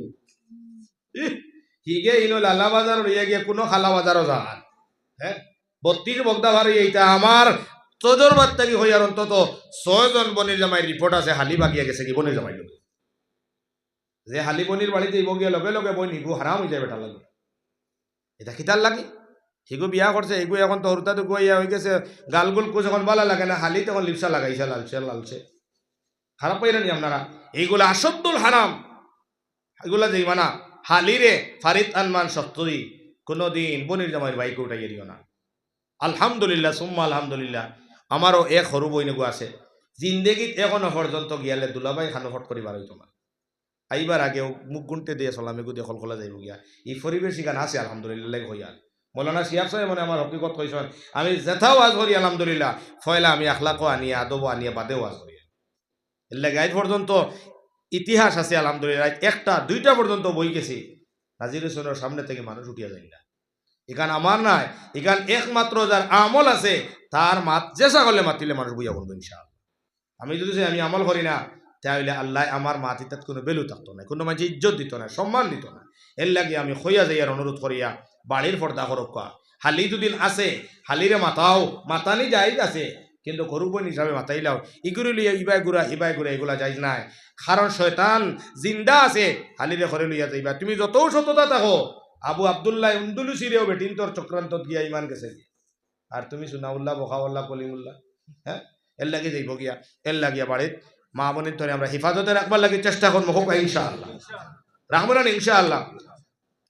হিগে ইনো লালা বাজার লইয়া গিয়ে কোনো খালা বাজারও যান হ্যাঁ 32 বগদা ভারি এইটা আমার চোদর বাত্তাকি হই আর অন্তত 6 জন বনির জামাই রিপোর্ট আছে হালি বাগিয়া গেছে কি বনির জামাই লোক যে হালি বনির বাড়িতে ইব গিয়ে লগে লগে বই নিগু হারাম হয়ে যায় বেটা লাগে এটা খিতার লাগে হিগু বিয়া করছে এগু এখন তো হরতা তো গইয়া হয়ে গেছে গালগুল কো যখন ভালো লাগে না হালি তখন লিপসা লাগাইছে লালছে লালছে খারাপ পাইলেন আপনারা এইগুলা আসদ্দুল হারাম এগুলা যেই মানা হালিরে ফারিদ আনমান সত্তরি কোনোদিন বনির জামাইয়ের বাইকে উঠাইয়া দিও না আলহামদুলিল্লাহ সুম্মা আলহামদুলিল্লাহ আমারও এক সরু বইনগু আছে জিন্দেগিত এখনো পর্যন্ত গিয়ালে দুলাবাই খানো ফট করিবার হইতো না আইবার আগেও মুখ গুনতে দিয়ে চলাম এগু দিয়ে কলকলা যাইব গিয়া এই পরিবেশ এখানে আছে আলহামদুলিল্লাহ হইয়া মৌলানা সিয়াব সাহেব মানে আমার হকিকত কইছেন আমি যেথাও ওয়াজ করি আলহামদুলিল্লাহ ফয়লা আমি আখলাকও আনিয়া আদবও আনিয়া বাদে ওয়াজ করি এর লাগে আজ পর্যন্ত ইতিহাস আছে আলহামদুলিল্লাহ একটা দুইটা পর্যন্ত বই গেছি নাজির হোসেনের সামনে থেকে মানুষ উঠিয়া যায় না এখান আমার নাই এখান একমাত্র যার আমল আছে তার মাত চেষ্টা করলে মাতিলে মানুষ বইয়া বলবো ইনশাআল্লাহ আমি যদি আমি আমল করি না তাহলে আল্লাহ আমার মাতি তাত কোনো বেলু থাকতো না কোনো মানুষ ইজ্জত দিত না সম্মান দিত না এর লাগে আমি হইয়া যাইয়ার অনুরোধ করিয়া বাড়ির পর্দা করক্কা হালি দুদিন আছে হালিরে মাতাও মাতানি যাইজ আছে কিন্তু গরু বই হিসাবে মাতাইলাও ইগুরি লইয়া ইবাই গুড়া এগুলা যাইজ নাই কারণ শয়তান জিন্দা আছে হালিরে ঘরে লইয়া যাইবা তুমি যত সততা থাকো আবু আবদুল্লাহ উন্দুলুসিরেও বেটিন তোর চক্রান্ত গিয়া ইমান গেছে আর তুমি সুনাউল্লাহ বখাউল্লাহ কলিমুল্লাহ হ্যাঁ এর লাগে যাইব গিয়া এর লাগিয়া বাড়িত মা বোনের ধরে আমরা হেফাজতে রাখবার লাগে চেষ্টা করবো হোক ইনশাআল্লাহ রাখবো না ইনশাআল্লাহ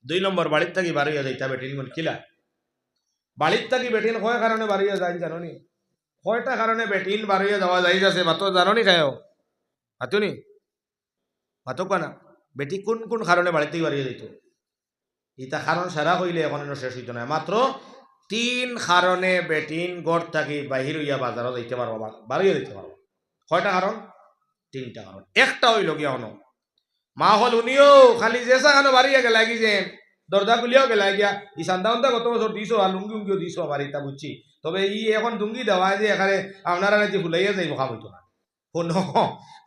2 নম্বর বাড়ির থাকি বাড়িয়া যাইতা বেটিন কিলা বাড়ির থাকি বেটিন কয় কারণে বাড়িয়া যাই জানো নি কয়টা কারণে বেটিন বাড়িয়া যাওয়া যাই যাচ্ছে মাতো জানো নি খায়ও হাতুনি মাতো কানা বেটি কোন কোন কারণে বাড়ির থেকে বাড়িয়া যাইতো ইটা কারণ সারা হইলে এখন শেষ হইতো না মাত্র 3 কারণে বেটিন গড় থাকি বাহির হইয়া বাজারও যাইতে পারবো বাড়িয়া যাইতে পারবো কয়টা কারণ 3টা কারণ একটা হইল গিয়া হনো মা হল উনিও খালি যেসা খানো বাড়িয়া গেলা গিয়ে দরজা খুলিয়াও গেলা গিয়া ই সান্দা গত বছর দিছো আর লুঙ্গি উঙ্গিও দিছো বাড়িটা বুঝছি তবে ই এখন লুঙ্গি দেওয়া যে এখানে আপনারা যে ভুলাইয়া যাইব খাম হইতো না শুনো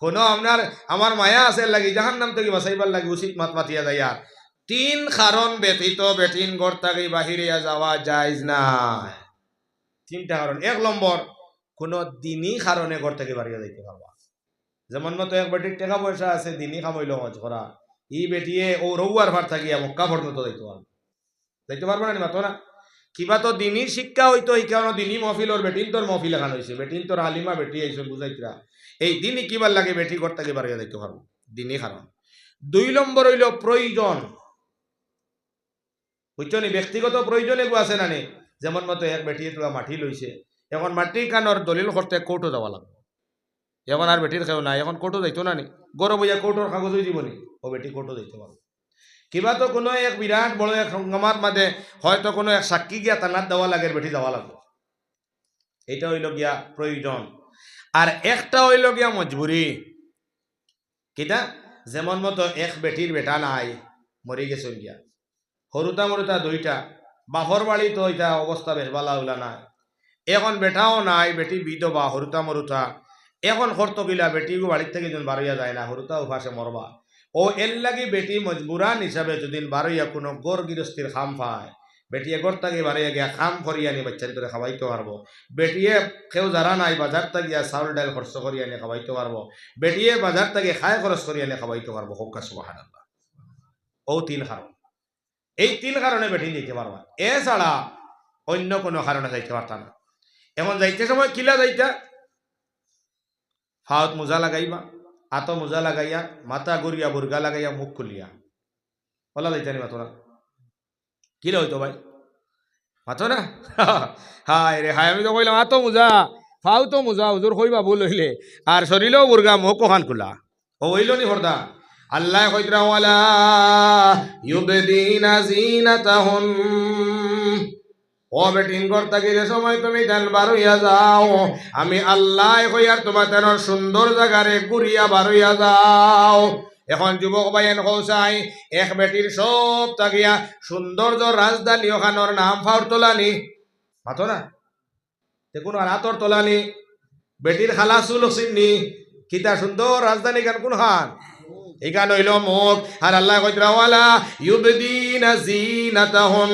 শুনো আপনার আমার মায়া আছে লাগি জাহান নাম থেকে বাঁচাইবার লাগি উচিত মাত মাতিয়া যায় আর 3 কারণ ব্যতীত বেটিন ঘর থেকে বাহিরে যাওয়া যাইজ না। 3টা কারণ। 1 নম্বর, কোনো দিনই কারণে ঘর থেকে বাড়িয়ে যাইতে পারবা। যেমন মতো এক বেটির টাকা পয়সা আছে, দিনই কামাইল হজ করা, ই বেটিয়ে ও রৌয়ার ভার থাকিয়া মক্কা পর্যন্ত যাইতে পারবে না মাতো না। কিবা তো দিনই শিক্ষা হইতো, এই কারণে দিনই মহফিল, ওর বেটিন তোর মহফিল এখান হয়েছে, বেটিন তোর আলিমা বেটি আইসো বুঝাইতরা, এই দিনই কিবার লাগে বেটি ঘর থেকে বাড়িয়ে যাইতে পারবো, দিনই কারণ। 2 নম্বর হইল প্রয়োজন, বুঝছো নি, ব্যক্তিগত প্রয়োজন এগুলো আছে না নি। যেমন মতো এক বেটি তোলা মাটি লইছে, এখন মাটি কানোর দলিল করতে কোর্টও যাওয়া লাগবে, এখন আর বেটির কেউ নাই, এখন কোর্টও যাইতো না নি, গরম হইয়া কোর্টের কাগজই দিব নি, ও বেটি কোর্টও যাইতে পারবো। কিবা তো কোনো এক বিরাট বড় এক সংগ্রামার মাঝে হয়তো কোনো এক সাক্ষী গিয়া তানার দেওয়া লাগে, বেটি যাওয়া লাগবে, এইটা হইল গিয়া প্রয়োজন। আর একটা হইল গিয়া মজবুরি, কিটা যেমন মতো এক বেটির বেটা নাই, মরি গেছে গিয়া, হরুতা মরুতা 2টা, বাপর বাড়ি তো এটা অবস্থা বেশ বালা উলা নাই, এখন বেটাও নাই, বেটি বিধবা হরুতা মরুতা, এখন করতো গিলা বেটি বাড়ির থেকে যদি বারইয়া যায় না, হরুতা উপাসে মরবা, ও এর লাগি বেটি মজবুরান হিসাবে যদি বারইয়া কোনো গড় গৃহস্থির খাম পায়, বেটিয়ে গড় থেকে বারইয়া গিয়া খাম করিয়া নি বাচ্চারি করে খাওয়াইতে পারবো, বেটিয়ে কেউ যারা নাই বাজার থেকে গিয়া চাউল ডাল খরচ করিয়া নিয়ে খাওয়াইতে পারবো, বেটিয়ে বাজার থেকে খায় খরচ করিয়া নিয়ে খাওয়াইতে পারবো, হোক সুবহানাল্লাহ। ও 3 কারণ, এই 3 কারণে বেটি যেতে পারবা, এছাড়া অন্য কোনো কারণে যাইতে পারতাম না। এমন যাইতে সময় কিলা যাইতা, হাত মোজা লাগাইবা, আতো মোজা লাগাইয়া, মাথা গড়িয়া বুর্গা লাগাইয়া, মুখ খুলিয়া বলা যাইতা নি, মাতো না, কিলা হইতো ভাই, মাতো না হায় রে হায়, আমি তো কইলাম আতো মোজা, ফাও তো মোজা, হুজুর কইবা ভুল হইলে, আর শরীরেও বুর্গা, মুখ ওখান খোলা, ও হইল নি হরদা। আল্লাহ কইতরা ওয়ালা ইউবদিনা জিনাতাহুন, ও বেটিন করতে গিয়ে সময় তুমি দেন বারইয়া যাও, আমি আল্লাহ কইয়ার তোমার তেন সুন্দর জায়গারে ঘুরিয়া বারইয়া যাও। এখন যুবক ভাইয়েন কৌসাই, এক বেটির সব তাকিয়া সৌন্দর্য রাজধানী ওখানোর নাম ফাউর তোলানি, মাতো না, দেখুন আর আতর তোলানি, বেটির খালা চুল চিননি, কিতা সুন্দর রাজধানী গান কোন খান, এখান হইল মুখ। আর আল্লাহ কইতরা ওয়ালা ইউবদিনা জিনাতাহুন,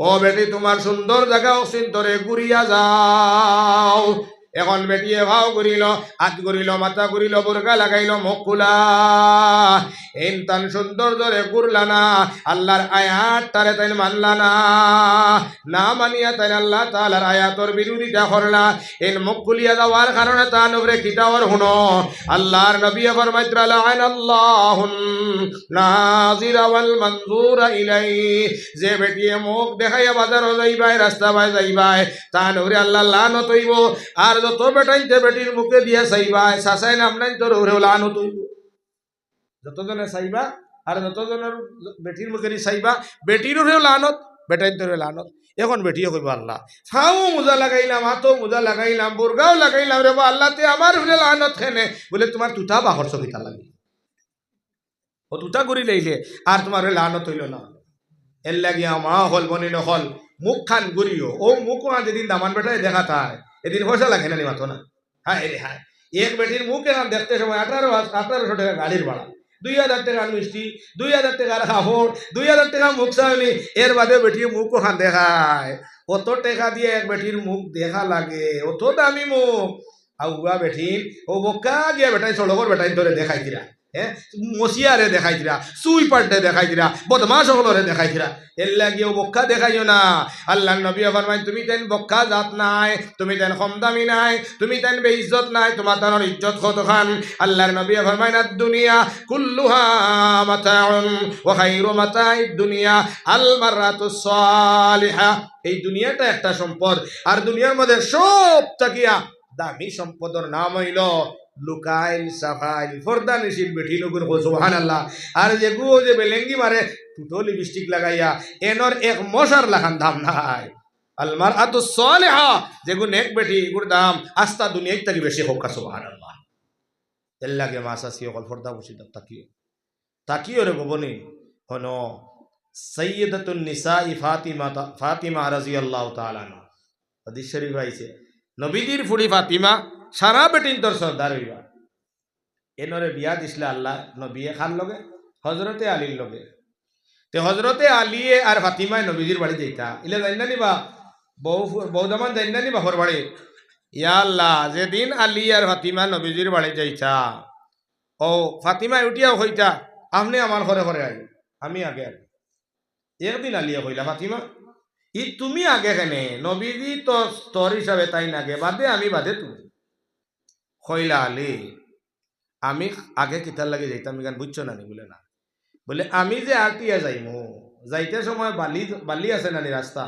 ও বেটি তোমার সুন্দর জায়গা অচিন্তরে ঘুরিয়া যাও। এখন বেটিয়ে ভাও করিল, হাত করিল, মাথা করিল, বুরকা লাগাইল, মুখ খোলা, এন তান সৌন্দর্যরে ঘুরলা না, আল্লাহর আয়াত তারে তাই মানলা না, না মানিয়া তাই আল্লাহ তাআলার আয়াতর বিরোধিতা করলা, এন মুখ খুলিয়া যাওয়ার কারণে তার উপরে কিতাবর হুনো আল্লাহর নবী ফরমাইতরা লাআনাল্লাহুন নাযিরা ওয়াল মানযুরা ইলাইহি, যে বেটিয়ে মুখ দেখাইয়া বাজার যাইবাই, রাস্তা বাই যাইবাই, তার উপরে আল্লাহ লানত হইব, আর যত বেটাইতে বেটির মুখে দিয়া চাইবাই, চাচাই নাম নাই তোর উপরে লানত হইব, যতজনে চাইবা আর যতজনের বেটির মুখে চাইবা, বেটির উপরেও লানত, বেটাইর তোরে লানত। এখন বেটিও কইব আল্লাহ ফাও মোজা লাগাইলাম, হাতও মোজা লাগাইলাম, বুরগাও লাগাইলাম, রে আল্লাহ তে আমার উপরে লানত খেনে, বলে তোমার তুতা বাহর চকিতা লাগে, ও তুতা করি লাইলে আর তোমার লানত হইল না। এর লাগিয়া মা হল বনি নহল মুখ খান ঘুরিও, ও মুখ যেদিন দামান বেটায় দেখা তাই এদিন পয়সা লাগে না, মাতো না, হ্যাঁ রে হ্যাঁ, এক বেটির মুখ এখান দেখতে সময় 1800 টাকা গাড়ির ভাড়া, 2000 টাকার মিষ্টি, 2000 টাকার কাপড়, 2000 টাকা মুখ চাউনি, এর বাদে বেটির মুখ ওখান দেখায়, অত টাকা দিয়ে এক বেটির মুখ দেখা লাগে, অত দামি মুখ, আউয়া বেঠিন ও বক্কা গিয়া বেটাই সড়কর বেটাই ধরে দেখাই দিরা, হ্যাঁ মশিয়ারে দেখাই দিরা, সুই পাল্টে দেখাই দিরা, বদমাস সকলরে দেখাই দিরা, এর লাগিও বক্কা দেখাইও না। আল্লাহ নবী ফরমায় তুমি তেন বক্কা জাত নাই, তুমি তেন কম দামি নাই, তুমি তেন বেইজ্জত নাই, তোমার তার ইজ্জত কত খান। আল্লাহর নবী ফরমায় না দুনিয়া কুল্লুহা মাতাউন ওয়া খায়রু মাতাইদ দুনিয়া আল মাররাতুস সালিহা, এই দুনিয়াটা একটা সম্পদ, আর দুনিয়ার মধ্যে সব তাকিয়া দামি সম্পদের নাম হইল লুকাইল সাফাইল ফর্দা নিশিল বেঠি লোকের সুবহানাল্লাহ। আর যে গু যে বেলেঙ্গি মারে টুটো লিপস্টিক লাগাইয়া, এনর এক মশার লাখান দাম নাই। আলমার আতু সালিহা, যেগু নেক বেটি এগুর দাম আস্তা দুনিয়ায় থাকি বেশি হোক, সুবহানাল্লাহ। এর লাগে মাসাসি অকল ফর্দা বসি তাকিও তাকিও রে গোবনি হনো সাইয়্যিদাতুন নিসাই ফাতিমা রাদিয়াল্লাহু তাআলা আনহা, হাদিস শরীফ আইছে নবীজির ফুড়ি ফাতিমা সারা বেটিন তোর সর্দার হইবা, এনরে বিয়া দিছিল আল্লাহ নবিয়ে খান লগে হজরতে আলীর লগে তে হজরতে আলিয়ে আর ফাতিমায় নবীজির বাড়ি যাইতা ইলে জাইনা নিবা বউ জামান জাইনা নিবা হর বাড়ি ইয়া আল্লাহ যেদিন আলী আর ফাতিমা নবীজির বাড়ি যাইতা ও ফাতিমায় উঠিয়াও হইতা আপনি আমার ঘরে ঘরে আই আমি আগে আগে একদিন আলিয়া কইলা ফাতিমা ই তুমি আগে কেনে নবীজি তো স্তর হিসাবে তাই নাগে বাদে আমি বাদে তুমি কইলা আলী আমি আগে কিতার লাগে যাইতাম গান বুঝছো না নি বলে না বলে আমি যে আরটিয়া যাইমু যাইতে সময় বালি বালি আছে নানি রাস্তা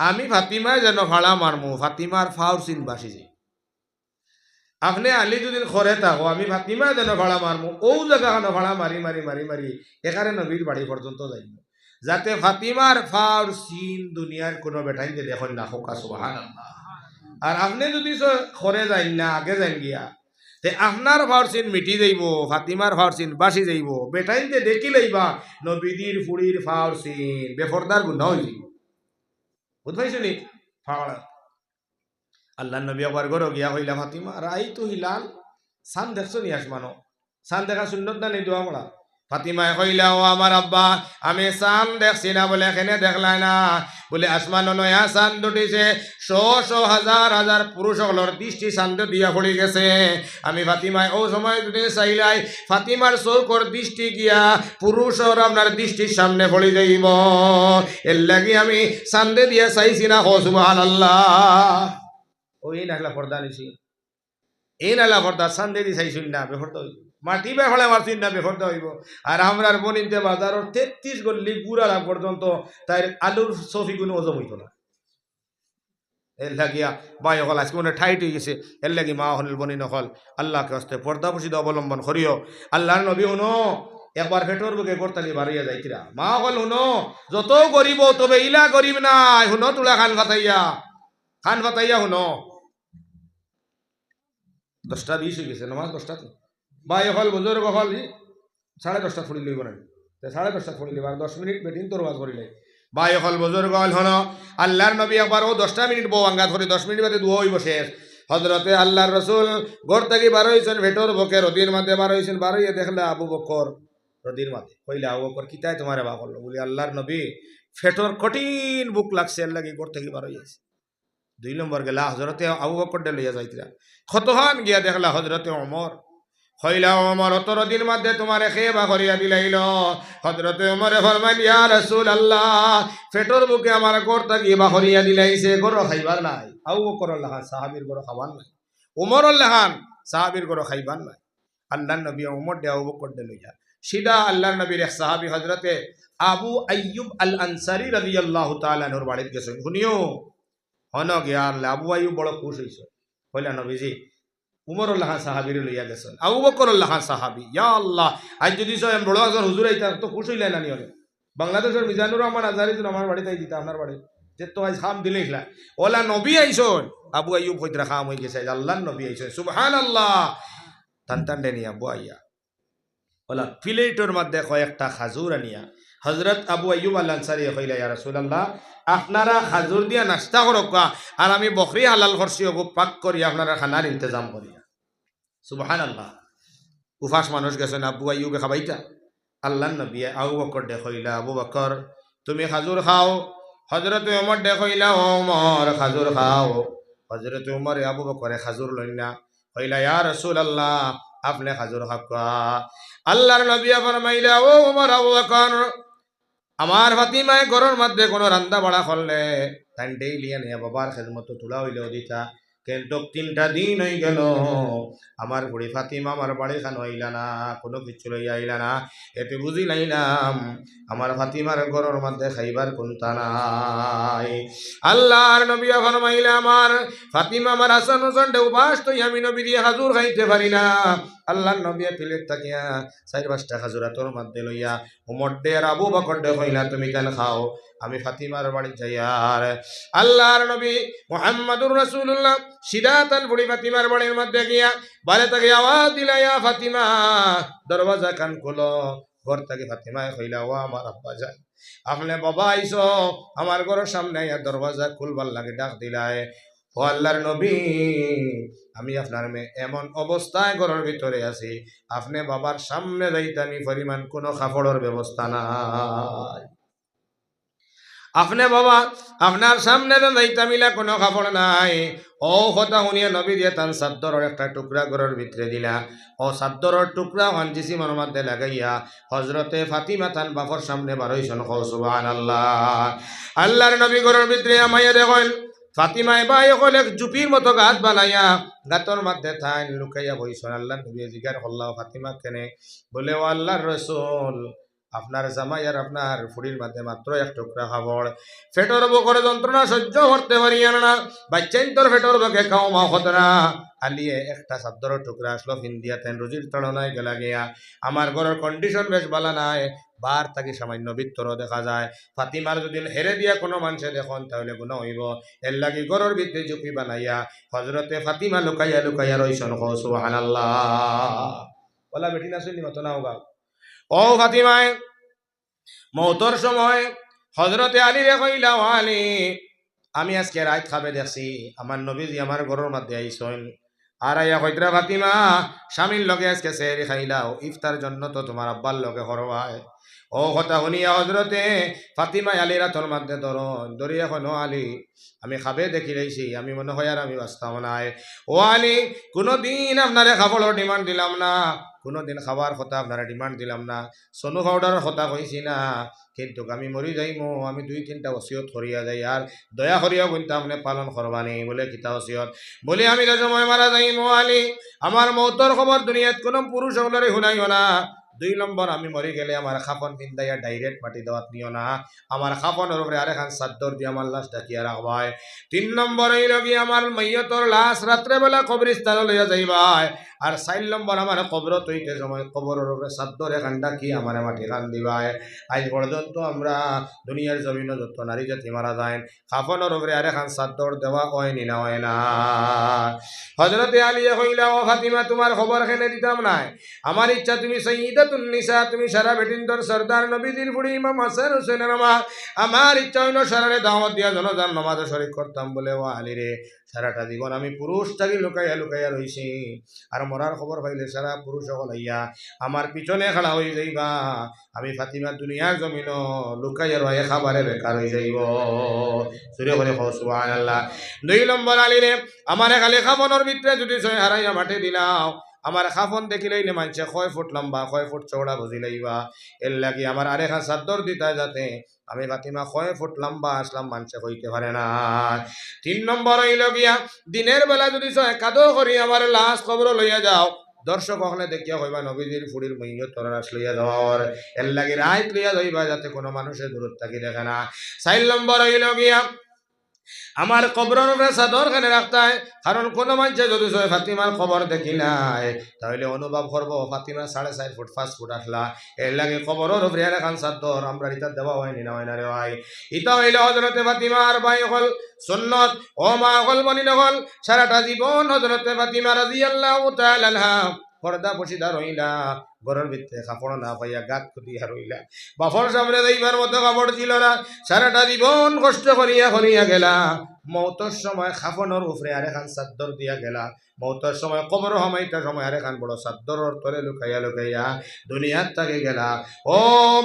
আমি ফাতিমায় যেন ভাড়া মারমু ফাতিমার ফাউর চিন বাসি যাই আপনি আলি যদি খরে থাকো আমি ফাতিমা যেন ভাড়া মারমু ও জায়গাখানো ভাড়া মারি মারি মারি মারি এখানে নবীর বাড়ি পর্যন্ত যাইমু যাতে ফাতিমার ফাউর চিন দুনিয়ার কোনো বেটাইতে দেখুন না হোকা সুবহানাল্লাহ আর আপনি যদি খরে যাই না আগে যাই গিয়া তে আপনার ফারসিন মিটি যাইব ফাতিমার ফারসিন বাসি যাইব বেটাইতে দেখি লইবা নবীদির ফুড়ির ফারসিন বেফরদার গুণা হই যাইব বুঝ পাইছো নি আল্লাহ নবী আবার গরো গিয়া হইলা ফাতিমা রাই তো হিলাল সান দেখছো নি আসমানো সান দেখা সুন্নত না নেই দোয়া পড়া ফাতিমায় কইলা ও আমার আব্বা আমি চান দেখছি না বলে এখানে দেখলাই না বলে আসমান নয়া চান দুটিছে শো হাজার হাজার পুরুষ সকলের দৃষ্টি চান্দ দিয়া পড়ে গেছে আমি ফাতিমায় ও সময় দুটি চাইলাই ফাতিমার চৌকর দৃষ্টি গিয়া পুরুষর আপনার দৃষ্টির সামনে পড়ে যাইব এর লাগি আমি চান্দে দিয়া চাইছি না হো সুবহানাল্লাহ ওই নাগলা পর্দা নিছি এই নালা পর্দা চান্দে দি চাইছুন না বেফর্দা হইব মাটি বেফলে মারছুন না বেফর্দা হইব আর আমরার বনিতে বাজারের 33 গল্লি গুড়ারা পর্যন্ত তাই আলুর সফি কোনো ওজন হইত না এর লাগিয়া বাই হল আজকে মনে ঠাইট হয়ে গেছে এর লাগি মা হল বনি নকল আল্লাহকে হস্তে পর্দা পুষিদ অবলম্বন করিও আল্লাহর নবী শুনো একবার ফেটোর বুকে করতালি বাড়িয়া যাইতিরা মা হল শুনো যত গরিব তবে ইলা গরিব নাই শুনো তুলা খান ফাতাইয়া শুনো 10টা 20 হয়ে গেছে নমাজ 10টা বাই হল বুজুর্গ হল 10:30 ফুড়ি লইব না 10:30 ফুড়ি লইব আর 10 মিনিট বেদিন তোর ওয়াজ করিলে বাই হল বুজুর্গ হল হনো আল্লাহর নবী একবার ও 10টা মিনিট বউ আঙ্গাত করে 10 মিনিট বাদে দুয়া হইব শেষ হযরতে আল্লাহর রাসূল ঘর থেকে বার হইছেন ভেটর বকে রদির মধ্যে বার হইছেন বার হইয়া দেখলে আবু বকর রদির মধ্যে কইলা আবু বকর কিতায় তোমারে বা করলো বলি আল্লাহর নবী ফেটর কঠিন বুক লাগছে এর লাগি ঘর থেকে বার হইছে 2 নম্বর গেলা হযরতে আবু বকর ডে লইয়া যাইতিরা কতহান গিয়া দেখলা হযরতে ওমর হইলা ওমর 17 দিন মধ্যে তোমারে খেবা করিয়া দিলাইল হযরতে ওমরে ফরমাইল ইয়া রাসূলুল্লাহ ফেটর বুকে আমার ঘর থেকে বা করিয়া দিলাইছে ঘর খাইবার নাই আবু বকর আল্লাহ সাহাবীর ঘর খাবার নাই ওমর আল্লাহ সাহাবীর ঘর খাইবার নাই আল্লাহর নবী ওমর দে আবু বকর দে লইয়া সিধা আল্লাহর নবীর এক সাহাবী হযরতে আবু আইয়ুব আল আনসারী রাদিয়াল্লাহু তাআলা নর বাড়িতে গেছেন শুনিও হন গিয়া আবু আইয়ুব বড় খুশ হইছে কইলা নবীজি উমর আল্লাহ সাহাবীর লইয়া গেছেন আবু বকর আল্লাহ সাহাবী ইয়া আল্লাহ আজ যদি সব বড় একজন হুজুর আইতা তো খুশ হইলা না নিয়রে বাংলাদেশের মিজানুর রহমান আজহারি তো আমার বাড়িতে দিতা আপনার বাড়ি যে তো আজ খাম দিলেইলা ওলা নবী আইছন আবু আইয়ুব কইতরা খাম হই গেছে আল্লাহর নবী আইছন সুবহানাল্লাহ টান দেনি আবু আইয়া ওলা প্লেটের মধ্যে কয়েকটা খাজুর আনিয়া হযরত আবু আইয়ুব আল আনসারী কইলা ইয়া রাসূলুল্লাহ আপনারা খাজুর দিয়া নাস্তা করকা আর আমি বকরি হালাল করছি ওগো পাক করি আপনারা খানার ইন্তজাম করিয়া সুবহানাল্লাহ উফাস মানুষ গেছেন আবু আইয়ুবে খাবাইতা আল্লাহর নবী আবু বকর দে কইলা আবু বকর তুমি খাজুর খাও হযরত ওমর দে কইলা ওমর খাজুর খাও হযরত ওমর আবু বকরে খাজুর লইনা কইলা ইয়া রাসূলুল্লাহ আপনি খাজুর খাওয়া আল্লাহর নবী ফরমাইলা ও ওমর আবু বকর আমার ফাতিমায় ঘরের মধ্যে কোনো রান্না বাড়া করলে তাই ডেইলি আনে বাবার খেদমত তুলা হইলেও দিতা কিন্তু 3টা দিন হয়ে গেল আমার বুড়ি ফাতিমা আমার বাড়ি খান হইলা না কোনো কিছু লইয়া আইলা না এতে বুঝি লাইলাম আমার ফাতিমার ঘরের মধ্যে খাইবার কোনটা নাই আল্লাহর নবী ফরমাইলা আমার ফাতিমা আমার হাসান হোসেন উপাস তো আমি নবী দিয়ে হাজুর খাইতে পারি না আল্লাহর নবী প্লেট তাকিয়া 4-5টা খাজুরা তোর মধ্যে লইয়া উমর দে আর আবু বকর দে কইলা তুমি কেন খাও আমি ফাতিমার বাড়ি যাই আর আল্লাহর নবী মুহাম্মদুর রাসূলুল্লাহ সিদাতান বুড়ি ফাতিমার বাড়ির মধ্যে গিয়া বারে তাকে আওয়াজ দিলা ইয়া ফাতিমা দরওয়াজা কান খোলো ঘর থেকে ফাতিমায় কইলা ও আমার আব্বা যান আপনি বাবা আইছো আমার ঘরের সামনে দরওয়াজা খুলবার লাগে ডাক দিলায় ও আল্লাহর নবী, আমি আপনার মেয়ে এমন অবস্থায় ঘরের ভিতরে আছি, আপনি বাবার সামনে যাইতে আমি পরিমাণ কোনো কাপড়ের ব্যবস্থা নাই। আপনি বাবা আপনার সামনে তো যাইতে মিলা কোনো কাপড় নাই। ও কথা শুনিয়ে নবী দিয়ে তান চাদরের একটা টুকরা ঘরের ভিতরে দিলা। ও চাদরের টুকরা হানজিসি মনের মধ্যে লাগাইয়া হজরতে ফাতিমা তান বাপর সামনে বারইছন। সুবহানাল্লাহ। আল্লাহর নবী ঘরের ভিতরে আমাইয়া দেখেন ফাতিমায় ভাই হল এক জুপির মতো গাছ বানাইয়া গাতর মধ্যে থাইন লুকাইয়া বইছন। আল্লাহ নবী জিজ্ঞাসা করলাম ফাতিমা কেনে? বলে ও আল্লাহর রাসূল, আপনার জামাই আর আপনার ফুড়ির মধ্যে মাত্র এক টুকরা খাবড়, ফেটর বকর যন্ত্রণা সহ্য করতে পারি না, বাচ্চাইন তোর ফেটর বকে খাও মা খতরা আলিয়ে একটা চাদরের টুকরা আসলো ফিন্দিয়া তেন রুজির তড়নায় গেলা গিয়া। আমার ঘরের কন্ডিশন বেশ ভালো নাই, বার থাকি সামান্য ভিতর দেখা যায়। ফাতিমার যদি হেরে দিয়া কোনো মানুষে দেখুন তাহলে গুণ হইব, এর লাগি ঘরের ভিতরে জুপি বানাইয়া হজরতে ফাতিমা লুকাইয়া লুকাইয়া রইছন। সুবহানাল্লাহ। বলা বেটি না শুনি মতো না হোগা। ও ফাতিমায় মৌতর সময় হজরতে আলী রে কইলা, আলী আমি আজকে রাত খাবে দেখছি আমার নবীজি আমার ঘরের মধ্যে আইসন। আর আইয়া কইতরা ফাতিমা স্বামীর লগে আজকে সেহরি খাইলাও, ইফতার জন্য তো তোমার আব্বার লগে করবায়। ও কথা শুনিয়া হজরতে ফাতিমা আলী রাতর মধ্যে ধরি এখন ও আলী আমি খাবে দেখি রইছি, আমি মনে হয় আর আমি বাঁচতাম নাই। ও আলী কোনোদিন আপনারে খাবারের ডিমান্ড দিলাম না, কোনোদিন খাবার কথা আপনারা ডিমান্ড দিলাম না, সোনু পাউডারের কথা কইছি না, কিন্তু আমি মরি যাইমো আমি 2-3টা ওসিয়ত করিয়া যাই, আর দয়া করিয়া কিন্তু আপনি পালন করবানি। বলে কিতা ওসিয়ত? বলে আমি যে সময় মারা যাইমো আলী আমার মৌতর খবর দুনিয়াত কোনো পুরুষ হলরে শুনাইও না। 2 নম্বর আমি মরি গেলে আমার খাফন পিন্দাইয়া ডাইরেক্ট মাটি দেওয়াত নিও না, আমার খাফনের উপরে আরেকখান চাদর দিয়ে আমার লাশ ডাকিয়া রাখবাই। 3 নম্বর এই লগি আমার মাইয়তর লাশ রাত্রে বেলা কবরস্থান লইয়া যাইবাই। আর 4 নম্বর আমার কবর তৈতে সময় কবরের উপরে চাদর এখান ডাকি আমার মাটি খান দিবাই। আজ পর্যন্ত আমরা দুনিয়ার জমিনে যত নারী জাতি মারা যায় খাফনের উপরে আরেকখান চাদর দেওয়া হয়নি না হয় না। হযরতে আলী কইলা, ও ফাতিমা তোমার খবর এখানে দিতাম নাই, আমার ইচ্ছা তুমি সাইয়্যিদাতুন নিসা, তুমি সারা বেটিন্দর সরদার নবীজির বুড়ি ইমাম হাসান হোসেনের মা, আমার ইচ্ছা হইল সারারে দাওয়াত দিয়া জনজান নামাজে শরীক করতাম। বলে ও আলী রে সারাটা জীবন আমি পুরুষ থাকি লুকাইয়া লুকাইয়া রইছি, আর মরার খবর পাইলে সারা পুরুষ সকল আইয়া আমার পিছনে খাড়া হয়ে যাইবা, আমি ফাতিমা দুনিয়ার জমিন লুকাইয়া রয়ে খাবারে বেকার হয়ে যাইব। সুরে করে সুবহানাল্লাহ। 2 নম্বর আলী রে আমার খালি খাবনের ভিতরে যদি ছয় হারাইয়া মাঠে দিলাও, আমার খাফন দেখিলেই নে মানছে 6 ফুট লম্বা 6 ফুট চৌড়া বুঝি লইবা, এর লাগি আমার আরেকখান চাদর দিতে যাতে আমি ফাতিমা 6 ফুট লম্বা আসলাম মানছে কইতে পারে না। 3 নম্বর হইল গিয়া দিনের বেলা যদি কাদো করি আমার লাশ কবর লইয়া যাও, দর্শক হলে দেখিয়া কইবা নবীজির ফুড়ির মইয়ত তোর লাশ লইয়া যাওয়ার, এর লাগি রাত লইয়া যাইবা যাতে কোনো মানুষের দূরত থাকি দেখে না। 4 নম্বর হইল গিয়া আমার কবরের উপরে চাদর খানে রাখতে হয়, কারণ কোনো মানুষে যদি ফাতিমার খবর দেখি নাই তাহলে অনুভব করবো ফাতিমা 4.5 ফুট 5 ফুট আসলা, এর লাগে কবরের উপরে এখান চাদর আমরা ইটা দেওয়া হয়নি না হয় না রে ভাই। ইটা হইলে হযরতে ফাতিমার ভাই হল সুন্নত। ও মা হল মনি হল সারাটা জীবন হযরতে ফাতিমা রাদিয়াল্লাহু তাআলা আনহা পর্দা পশিদা রইলা, ঘরের ভিতরে কাপড় না পাইয়া গাত খুদিয়া রইলা, বাপর সামনে যাইবার মতো কাপড় ছিল না, সারাটা জীবন কষ্ট করিয়া করিয়া গেলা, মৌতর সময় খাফনের উপরে আরেকখান চাদর দিয়া গেলা, মৌতর সময় কবর হামাইটার সময় আরেকখান বড় চাদরের তলে লুকাইয়া লুকাইয়া দুনিয়ার থেকে গেলা। ও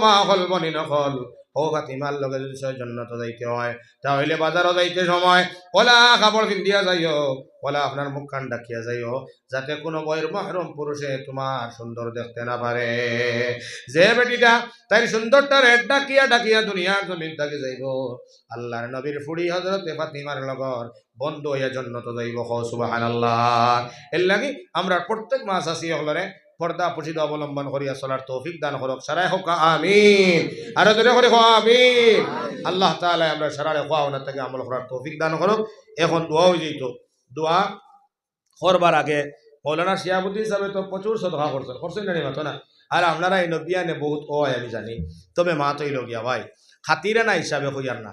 মা হল বনি নকল, ও ফাতিমার লগে যদি জন্নত যাইতে হয় তাহলে বাজারও যাইতে সময় ওলা কাপড় পিন্দিয়া যাইও, ওলা আপনার মুখ কান ডাকিয়া যাইও, যাতে কোনো বইয়ের মাহরুম পুরুষে তোমার সুন্দর দেখতে না পারে। যে বেটিটা তাই সুন্দরটা রেড ডাকিয়া ডাকিয়া দুনিয়ার জমিন থেকে যাইব, আল্লাহর নবীর ফুড়ি হযরতে ফাতিমার লগর বন্ধু হইয়া জন্নত যাইব। সুবহানাল্লাহ। এর লাগি আমরা প্রত্যেক মাস আসি হলরে পর্দা পশিদা অবলম্বন করিয়া চলার তৌফিক দান করুক। সারাই হোক আমিন। আরো জোরে করে হোক আমিন। আল্লাহ তাআলা আমরা সারারে খাওয়ানোর থেকে আমল করার তৌফিক দান করুক। এখন দোয়া হয়ে যেত, দোয়া করবার আগে মৌলানা শিয়াবুদ্দিন সাহেব তো প্রচুর সদকা করছেন না মাতো না, আর আপনারা এই নবিয়ানে বহুত ও আমি জানি, তবে মা তো এই লগিয়া ভাই খাতিরে না হিসাবে হইয়ার না,